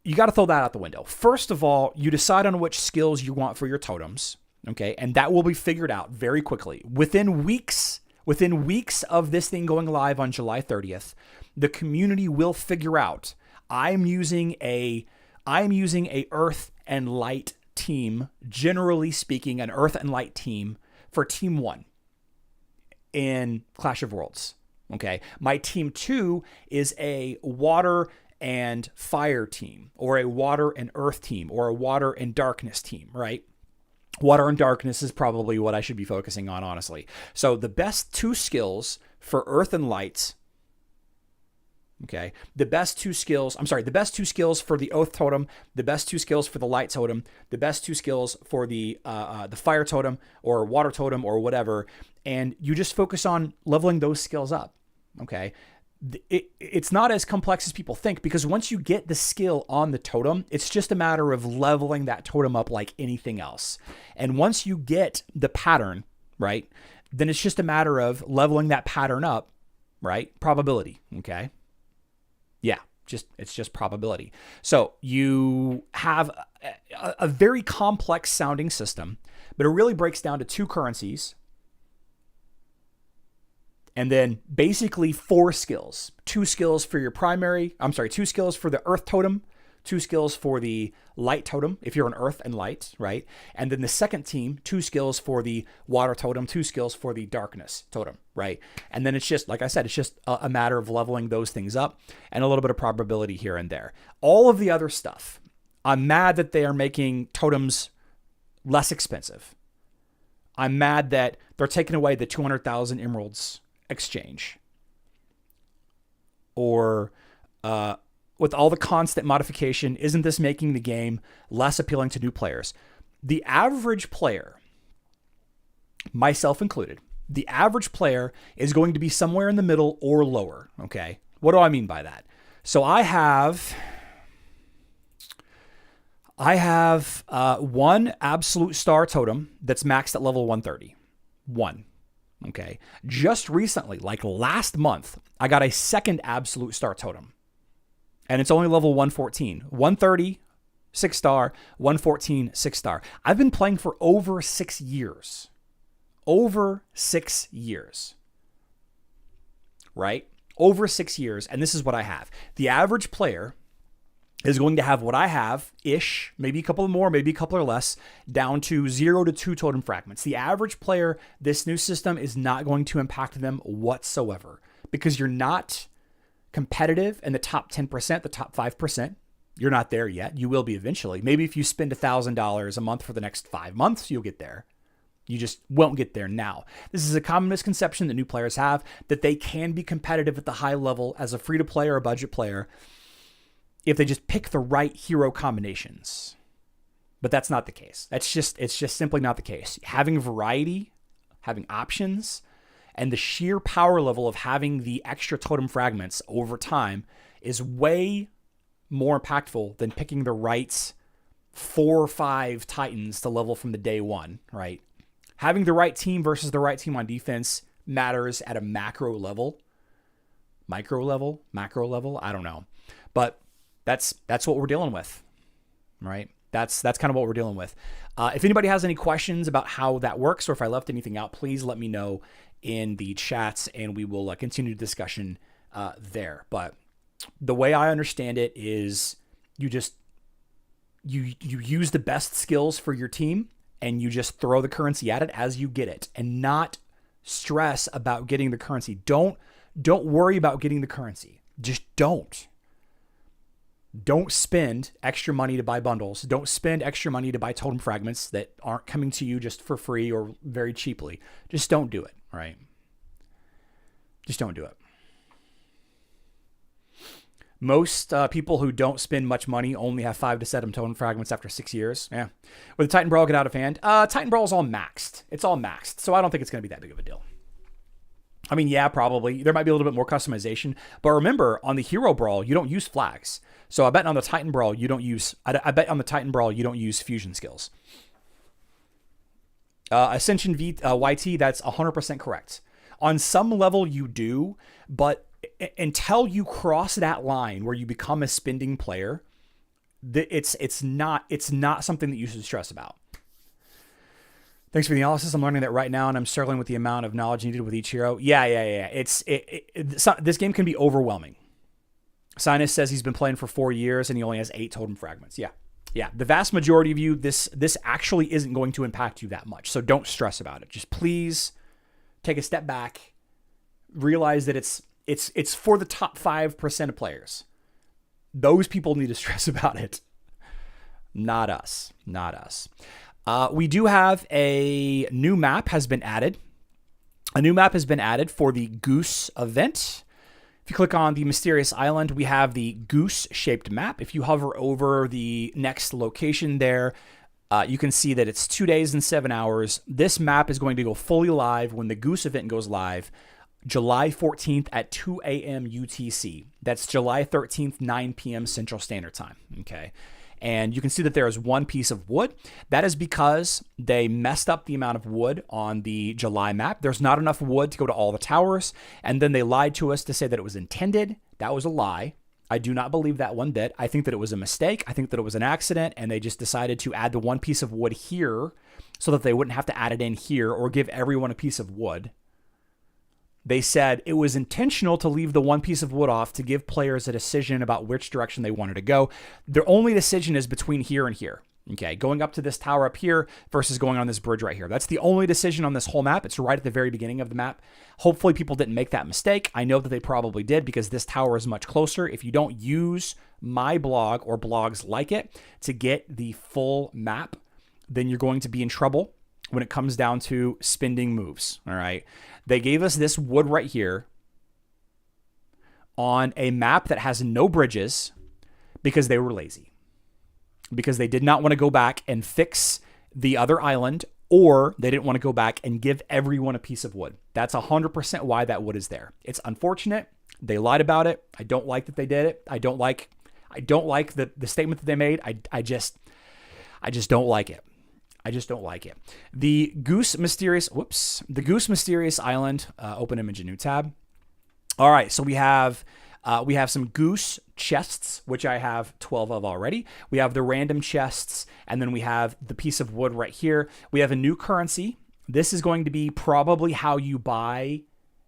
[SPEAKER 1] you got to throw that out the window. First of all, you decide on which skills you want for your totems, okay, and that will be figured out very quickly. Within weeks of this thing going live on July 30th, the community will figure out I'm using a Earth and Light team, generally speaking, an Earth and Light team for Team 1 in Clash of Worlds. Okay. My Team 2 is a Water and Fire team, or a Water and Earth team, or a Water and Darkness team, right? Water and Darkness is probably what I should be focusing on, honestly. So the best 2 skills for Earth and Light. Okay, the best 2 skills for the Oath Totem, the best 2 skills for the Light Totem, the best 2 skills for the Fire Totem or Water Totem or whatever, and you just focus on leveling those skills up. Okay, it's not as complex as people think, because once you get the skill on the totem, it's just a matter of leveling that totem up like anything else. And once you get the pattern, right, then it's just a matter of leveling that pattern up, right? Probability, okay? Yeah, it's just probability. So you have a very complex sounding system, but it really breaks down to 2 currencies, and then basically 4 skills. 2 skills for your 2 skills for the Earth Totem, 2 skills for the Light Totem, if you're an Earth and Light, right? And then the second team, 2 skills for the Water Totem, 2 skills for the Darkness Totem, right? And then it's just, like I said, it's just a matter of leveling those things up and a little bit of probability here and there. All of the other stuff, I'm mad that they are making totems less expensive. I'm mad that they're taking away the 200,000 emeralds exchange. Or, with all the constant modification, isn't this making the game less appealing to new players? The average player, myself included, the average player is going to be somewhere in the middle or lower, okay? What do I mean by that? So I have 1 absolute star totem that's maxed at level 130. 1. Okay. Just recently, like last month, I got a second absolute star totem. And it's only level 114. 130, 6 star, 114, 6 star. I've been playing for over 6 years. Over 6 years. Right? Over 6 years. And this is what I have. The average player is going to have what I have-ish, maybe a couple more, maybe a couple or less, down to 0 to 2 totem fragments. The average player, this new system is not going to impact them whatsoever, because you're not competitive in the top 10%, the top 5%. You're not there yet. You will be eventually. Maybe if you spend $1,000 a month for the next 5 months, you'll get there. You just won't get there now. This is a common misconception that new players have, that they can be competitive at the high level as a free-to-play or a budget player if they just pick the right hero combinations. But that's not the case. It's just simply not the case. Having variety, having options, and the sheer power level of having the extra totem fragments over time is way more impactful than picking the right 4 or 5 titans to level from the day one, right? Having the right team versus the right team on defense matters at a macro level. Micro level, macro level, I don't know. But that's what we're dealing with, right? That's kind of what we're dealing with. If anybody has any questions about how that works or if I left anything out, please let me know in the chats and we will continue the discussion there. But the way I understand it is you use the best skills for your team and you just throw the currency at it as you get it and not stress about getting the currency. Don't worry about getting the currency. Just don't. Don't spend extra money to buy bundles. Don't spend extra money to buy totem fragments that aren't coming to you just for free or very cheaply. Just don't do it, right? Just don't do it. Most people who don't spend much money only have 5 to 7 totem fragments after 6 years. Yeah. Would the Titan Brawl get out of hand? Titan Brawl is all maxed. It's all maxed. So I don't think it's going to be that big of a deal. I mean, yeah, probably. There might be a little bit more customization. But remember, on the Hero Brawl, you don't use flags. So I bet on the Titan Brawl, you don't use... I bet on the Titan Brawl, you don't use fusion skills. Ascension YT, that's 100% correct. On some level, you do, but until you cross that line where you become a spending player, it's not something that you should stress about. Thanks for the analysis. I'm learning that right now, and I'm struggling with the amount of knowledge needed with each hero. Yeah. This game can be overwhelming. Sinus says he's been playing for 4 years and he only has 8 totem fragments. Yeah. The vast majority of you, this actually isn't going to impact you that much. So don't stress about it. Just please take a step back. Realize that it's for the top 5% of players. Those people need to stress about it. Not us. We do have a new map has been added. A new map has been added for the Goose event. If you click on the Mysterious Island, we have the goose-shaped map. If you hover over the next location there, you can see that it's 2 days and 7 hours. This map is going to go fully live when the Goose event goes live, July 14th at 2 a.m. UTC. That's July 13th, 9 p.m. Central Standard Time. Okay. And you can see that there is one piece of wood. That is because they messed up the amount of wood on the July map. There's not enough wood to go to all the towers. And then they lied to us to say that it was intended. That was a lie. I do not believe that one bit. I think that it was a mistake. I think that it was an accident. And they just decided to add the one piece of wood here so that they wouldn't have to add it in here or give everyone a piece of wood. They said it was intentional to leave the one piece of wood off to give players a decision about which direction they wanted to go. Their only decision is between here and here. Okay, going up to this tower up here versus going on this bridge right here. That's the only decision on this whole map. It's right at the very beginning of the map. Hopefully people didn't make that mistake. I know that they probably did because this tower is much closer. If you don't use my blog or blogs like it to get the full map, then you're going to be in trouble when it comes down to spending moves. All right. They gave us this wood right here on a map that has no bridges because they were lazy. Because they did not want to go back and fix the other island, or they didn't want to go back and give everyone a piece of wood. That's 100% why that wood is there. It's unfortunate. They lied about it. I don't like that they did it. I don't like the statement that they made. I just don't like it. I just don't like it. The Goose Mysterious Island, open image, a new tab. All right, so we have some Goose chests, which I have 12 of already. We have the random chests, and then we have the piece of wood right here. We have a new currency. This is going to be probably how you buy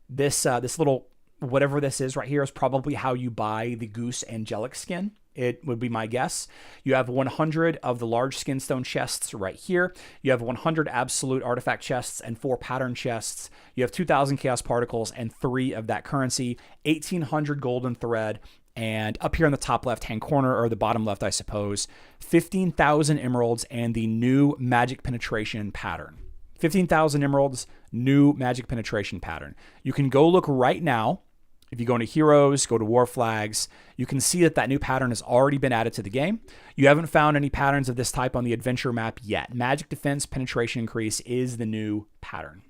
[SPEAKER 1] this little, whatever this is right here is probably how you buy the Goose Angelic skin. It would be my guess. You have 100 of the large skinstone chests right here. You have 100 absolute artifact chests and 4 pattern chests. You have 2,000 chaos particles and 3 of that currency, 1,800 golden thread, and up here in the top left-hand corner, or the bottom left, I suppose, 15,000 emeralds and the new magic penetration pattern. 15,000 emeralds, new magic penetration pattern. You can go look right now. If you go into Heroes, go to War Flags, you can see that new pattern has already been added to the game. You haven't found any patterns of this type on the adventure map yet. Magic Defense Penetration Increase is the new pattern.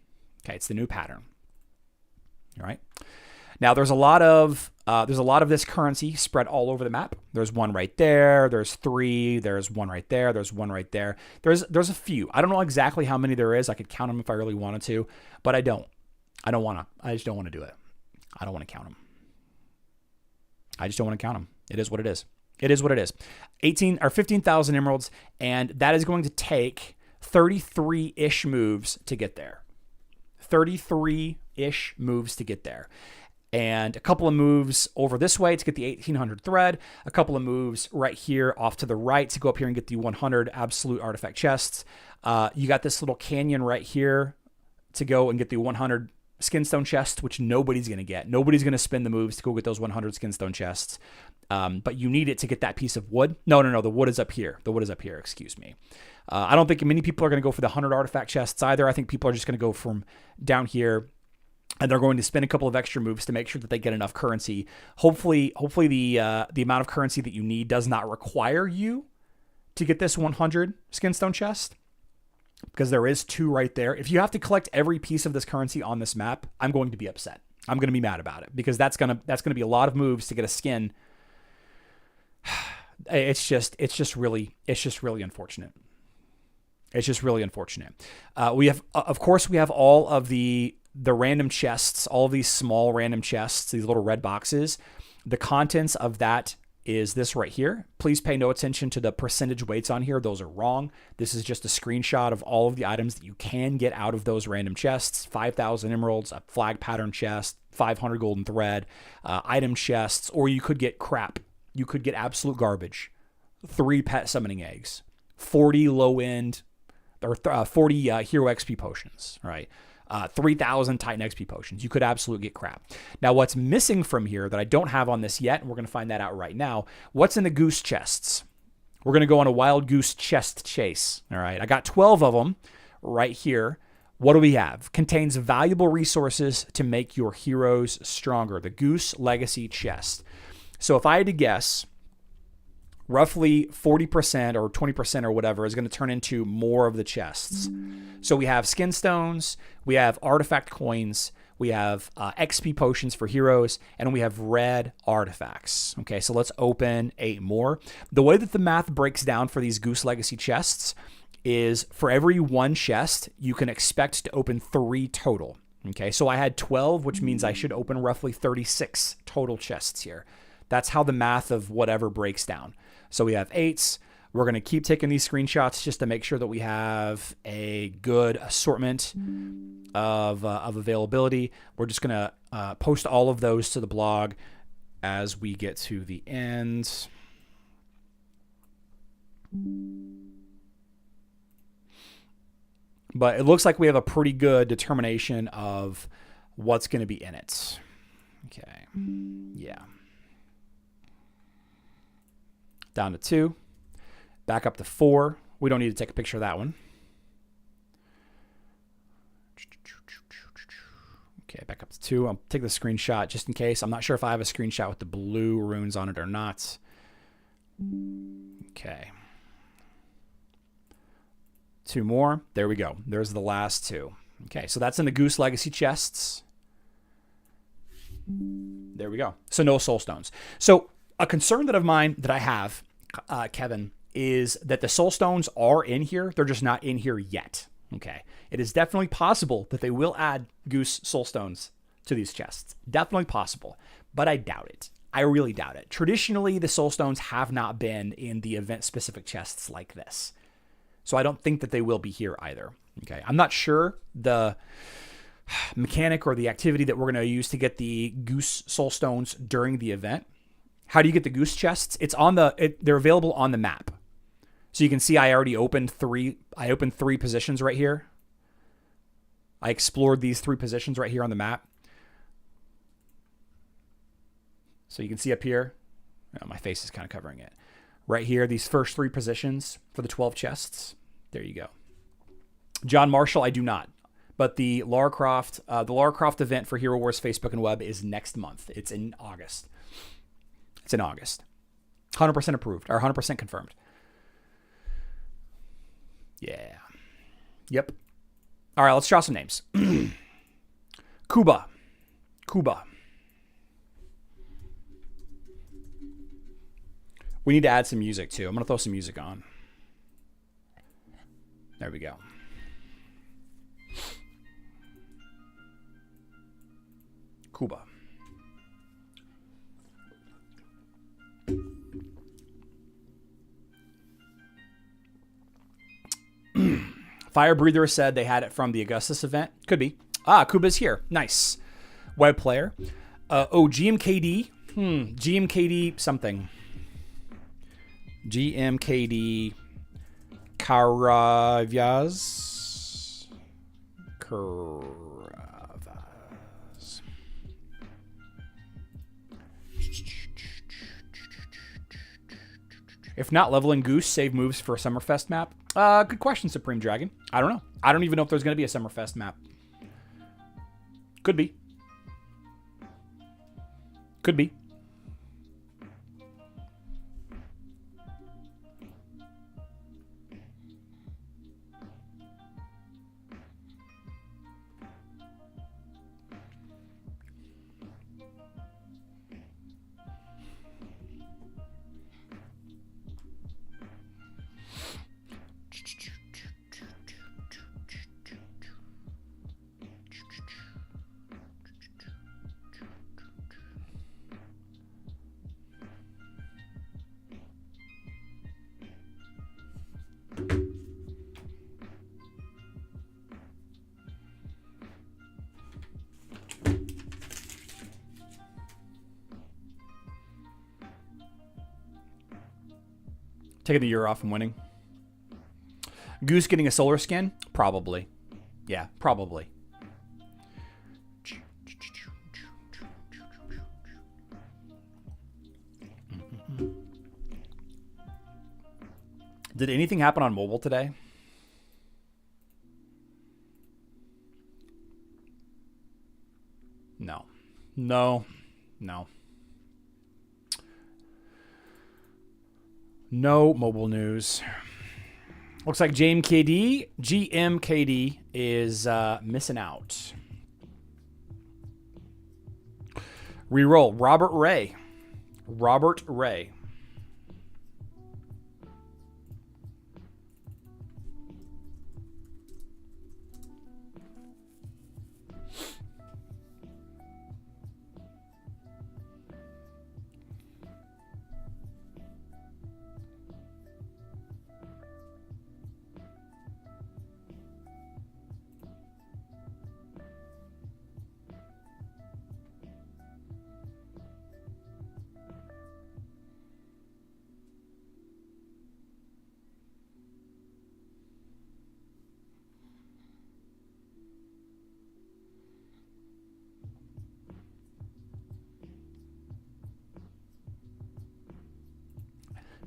[SPEAKER 1] Okay, it's the new pattern. All right. Now there's a lot of this currency spread all over the map. There's one right there. There's 3. There's one right there. There's one right there. There's a few. I don't know exactly how many there is. I could count them if I really wanted to, but I don't. I just don't want to do it. I don't want to count them. I just don't want to count them. It is what it is. It is what it is. 18 or 15,000 emeralds, and that is going to take 33-ish moves to get there. 33-ish moves to get there. And a couple of moves over this way to get the 1800 thread, a couple of moves right here off to the right to go up here and get the 100 absolute artifact chests. You got this little canyon right here to go and get the 100 skinstone chests, which nobody's going to get. Nobody's going to spend the moves to go get those 100 skinstone chests. But you need it to get that piece of wood. No. The wood is up here. The wood is up here. Excuse me. I don't think many people are going to go for the 100 artifact chests either. I think people are just going to go from down here, and they're going to spend a couple of extra moves to make sure that they get enough currency. Hopefully the amount of currency that you need does not require you to get this 100 skinstone chest, because there is 2 right there. If you have to collect every piece of this currency on this map, I'm going to be upset. I'm going to be mad about it, because that's going to be a lot of moves to get a skin. It's just really unfortunate. It's just really unfortunate. We have all of the random chests, all of these small random chests, these little red boxes. The contents of that is this right here. Please pay no attention to the percentage weights on here. Those are wrong. This is just a screenshot of all of the items that you can get out of those random chests. 5,000 emeralds, a flag pattern chest, 500 golden thread, item chests, or you could get crap. You could get absolute garbage. 3 pet summoning eggs, 40 low end, or 40 hero XP potions, right? 3,000 Titan XP potions. You could absolutely get crap. Now, what's missing from here that I don't have on this yet, and we're going to find that out right now, what's in the goose chests? We're going to go on a wild goose chest chase, all right? I got 12 of them right here. What do we have? Contains valuable resources to make your heroes stronger. The Goose Legacy chest. So if I had to guess, roughly 40% or 20% or whatever is going to turn into more of the chests. So we have skin stones, we have artifact coins, we have XP potions for heroes, and we have red artifacts. Okay, so let's open 8 more. The way that the math breaks down for these Goose Legacy chests is for every 1 chest, you can expect to open 3 total. Okay, so I had 12, which means I should open roughly 36 total chests here. That's how the math of whatever breaks down. So we have 8s. We're going to keep taking these screenshots just to make sure that we have a good assortment of availability. We're just going to post all of those to the blog as we get to the end. But it looks like we have a pretty good determination of what's going to be in it. Okay. Yeah. Down to 2. Back up to 4. We don't need to take a picture of that one. Okay, back up to 2. I'll take the screenshot just in case. I'm not sure if I have a screenshot with the blue runes on it or not. Okay. 2 more. There we go. There's the last 2. Okay, so that's in the Goose Legacy chests. There we go. So no soul stones. So a concern of mine that I have, Kevin, is that the soul stones are in here. They're just not in here yet. Okay. It is definitely possible that they will add Goose soul stones to these chests. Definitely possible, but I doubt it. I really doubt it. Traditionally, the soul stones have not been in the event-specific chests like this. So I don't think that they will be here either. Okay. I'm not sure the mechanic or the activity that we're going to use to get the Goose soul stones during the event. How do you get the Goose chests? It's on they're available on the map. So you can see I already opened 3. I opened 3 positions right here. I explored these 3 positions right here on the map. So you can see up here, oh, my face is kind of covering it. Right here, these first 3 positions for the 12 chests. There you go. John Marshall, I do not. But the Lara Croft event for Hero Wars Facebook and Web is next month. It's in August. It's in August. 100% approved, or 100% confirmed. Yeah. Yep. All right, let's draw some names. Kuba. We need to add some music, too. I'm going to throw some music on. There we go. Kuba. Fire Breather said they had it from the Augustus event. Could be. Ah, Kuba's here. Nice. Web player. GMKD. GMKD something. GMKD Caravas. If not leveling Goose, save moves for a Summerfest map. Good question, Supreme Dragon. I don't know. I don't even know if there's going to be a Summerfest map. Could be. Could be. Taking the year off and winning. Goose getting a solar skin? Probably. Yeah, probably. Did anything happen on mobile today? No. No. No. No mobile news. Looks like GMKD is missing out. Reroll. Robert Ray.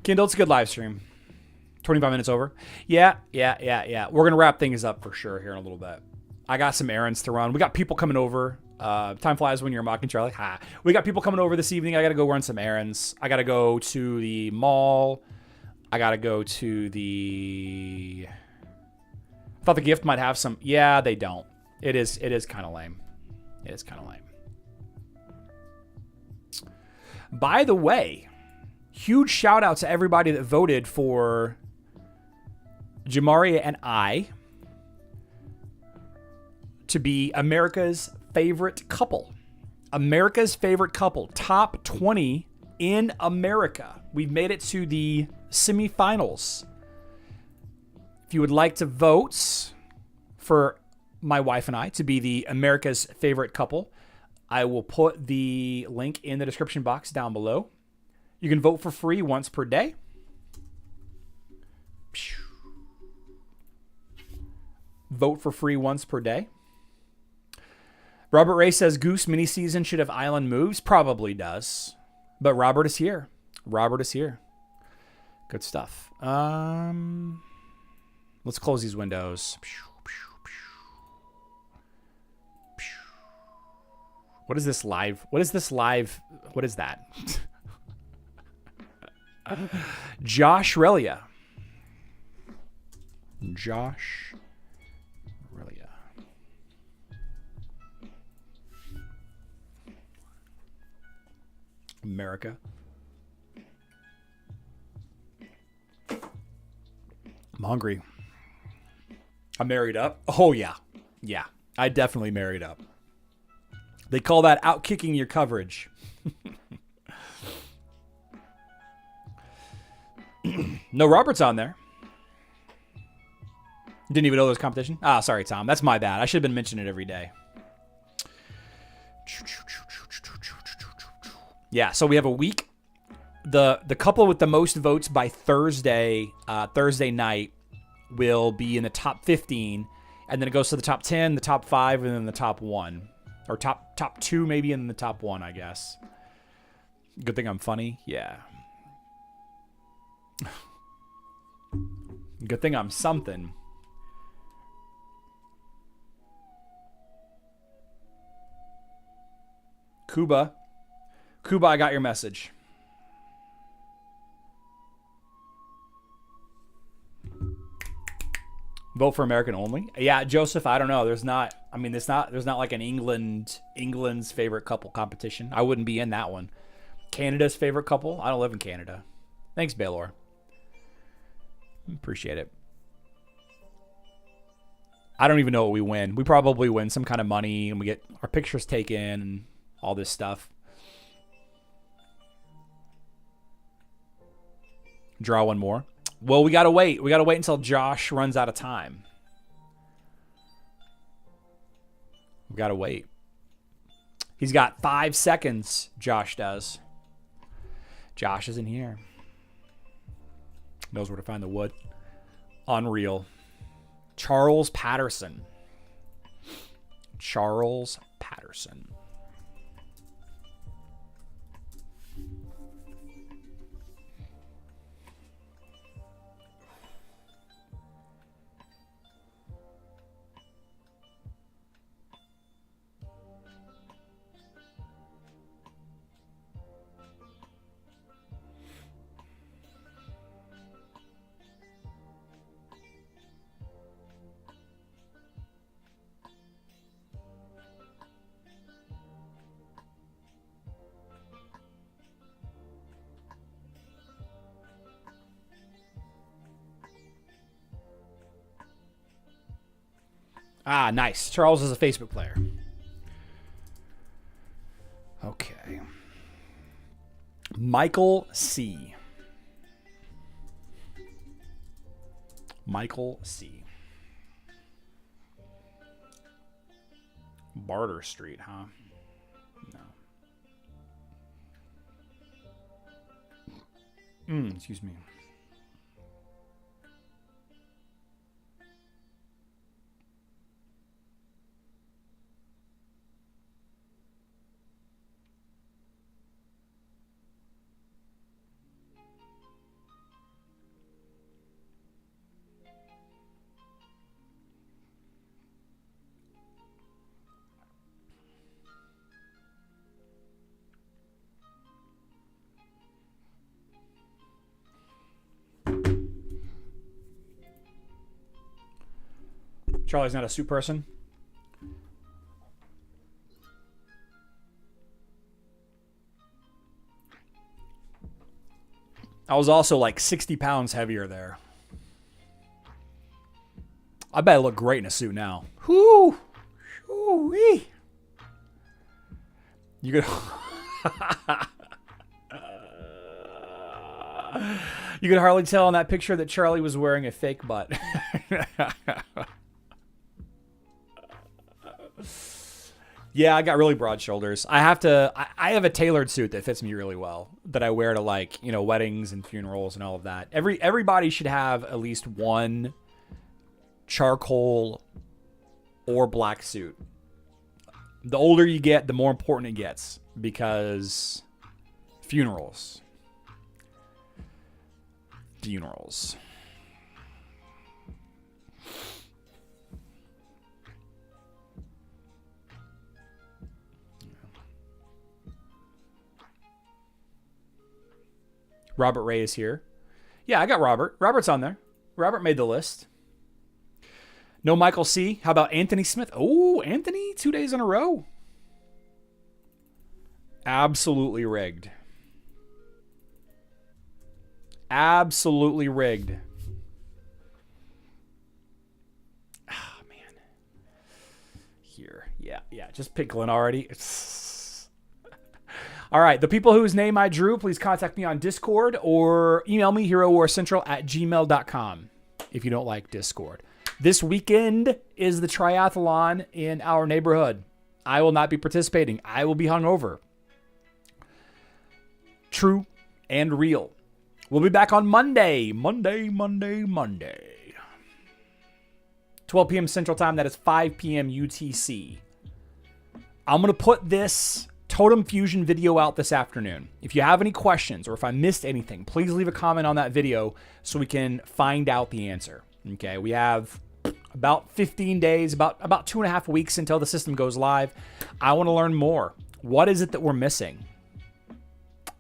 [SPEAKER 1] Kindle, it's a good live stream. 25 minutes over. Yeah. We're going to wrap things up for sure here in a little bit. I got some errands to run. We got people coming over. Time flies when you're mocking Charlie. Ha. We got people coming over this evening. I got to go run some errands. I got to go to the mall. I got to go to the... I thought the gift might have some... Yeah, they don't. It is kind of lame. It is kind of lame. By the way... Huge shout out to everybody that voted for Jamaria and I to be America's favorite couple. America's favorite couple. Top 20 in America. We've made it to the semifinals. If you would like to vote for my wife and I to be the America's favorite couple, I will put the link in the description box down below. You can vote for free once per day. Vote for free once per day. Robert Ray says Goose mini season should have island moves. Probably does. But Robert is here. Robert is here. Good stuff. Let's close these windows. What is this live? What is this live? What is that? Josh Relia. Josh Relia. America. I'm hungry. I married up. Oh, yeah. Yeah. I definitely married up. They call that outkicking your coverage. No, Robert's on there. Didn't even know there was competition? Ah, sorry, Tom. That's my bad. I should have been mentioning it every day. Yeah, so we have a week. The couple with the most votes by Thursday night will be in the top 15, and then it goes to the top 10, the top 5, and then the top 1. Or top 2 maybe, and then the top 1, I guess. Good thing I'm funny. Yeah. Good thing I'm something. Cuba, I got your message. Vote for American only? Yeah, Joseph, I don't know. There's not like an England's favorite couple competition. I wouldn't be in that one. Canada's favorite couple? I don't live in Canada. Thanks, Baylor. Appreciate it. I don't even know what we win. We probably win some kind of money and we get our pictures taken and all this stuff. Draw one more. Well, we gotta wait. We gotta wait until Josh runs out of time. We gotta wait. He's got 5 seconds, Josh does. Josh isn't here. Knows where to find the wood. Unreal. Charles Patterson. Charles Patterson. Ah, nice. Charles is a Facebook player. Okay. Michael C. Michael C. Barter Street, huh? No. Excuse me. Charlie's not a soup person. I was also like 60 pounds heavier there. I bet I look great in a suit now. Whoo! Whoo-wee! You could... You could hardly tell in that picture that Charlie was wearing a fake butt. Yeah, I got really broad shoulders. I have a tailored suit that fits me really well that I wear to, like, you know, weddings and funerals and all of that. Everybody should have at least one charcoal or black suit. The older you get, the more important it gets, because funerals. Robert Ray is here. Yeah, I got Robert. Robert's on there. Robert made the list. No Michael C. How about Anthony Smith? Oh, Anthony, 2 days in a row. Absolutely rigged. Absolutely rigged. Ah, man. Here. Yeah. Just pick Glenn already. All right. The people whose name I drew, please contact me on Discord or email me, herowarcentral@gmail.com if you don't like Discord. This weekend is the triathlon in our neighborhood. I will not be participating. I will be hungover. True and real. We'll be back on Monday. Monday. 12 p.m. Central Time. That is 5 p.m. UTC. I'm going to put this Totem Fusion video out this afternoon. If you have any questions or if I missed anything, please leave a comment on that video so we can find out the answer. Okay, we have about 15 days, about 2.5 weeks until the system goes live. I want to learn more. What is it that we're missing?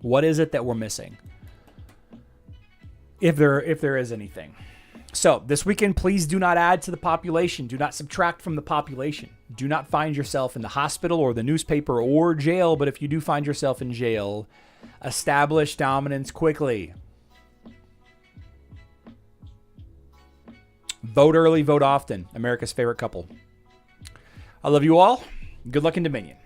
[SPEAKER 1] What is it that we're missing? If there is anything. So this weekend, please do not add to the population. Do not subtract from the population. Do not find yourself in the hospital or the newspaper or jail. But if you do find yourself in jail, establish dominance quickly. Vote early, vote often. America's favorite couple. I love you all. Good luck in Dominion.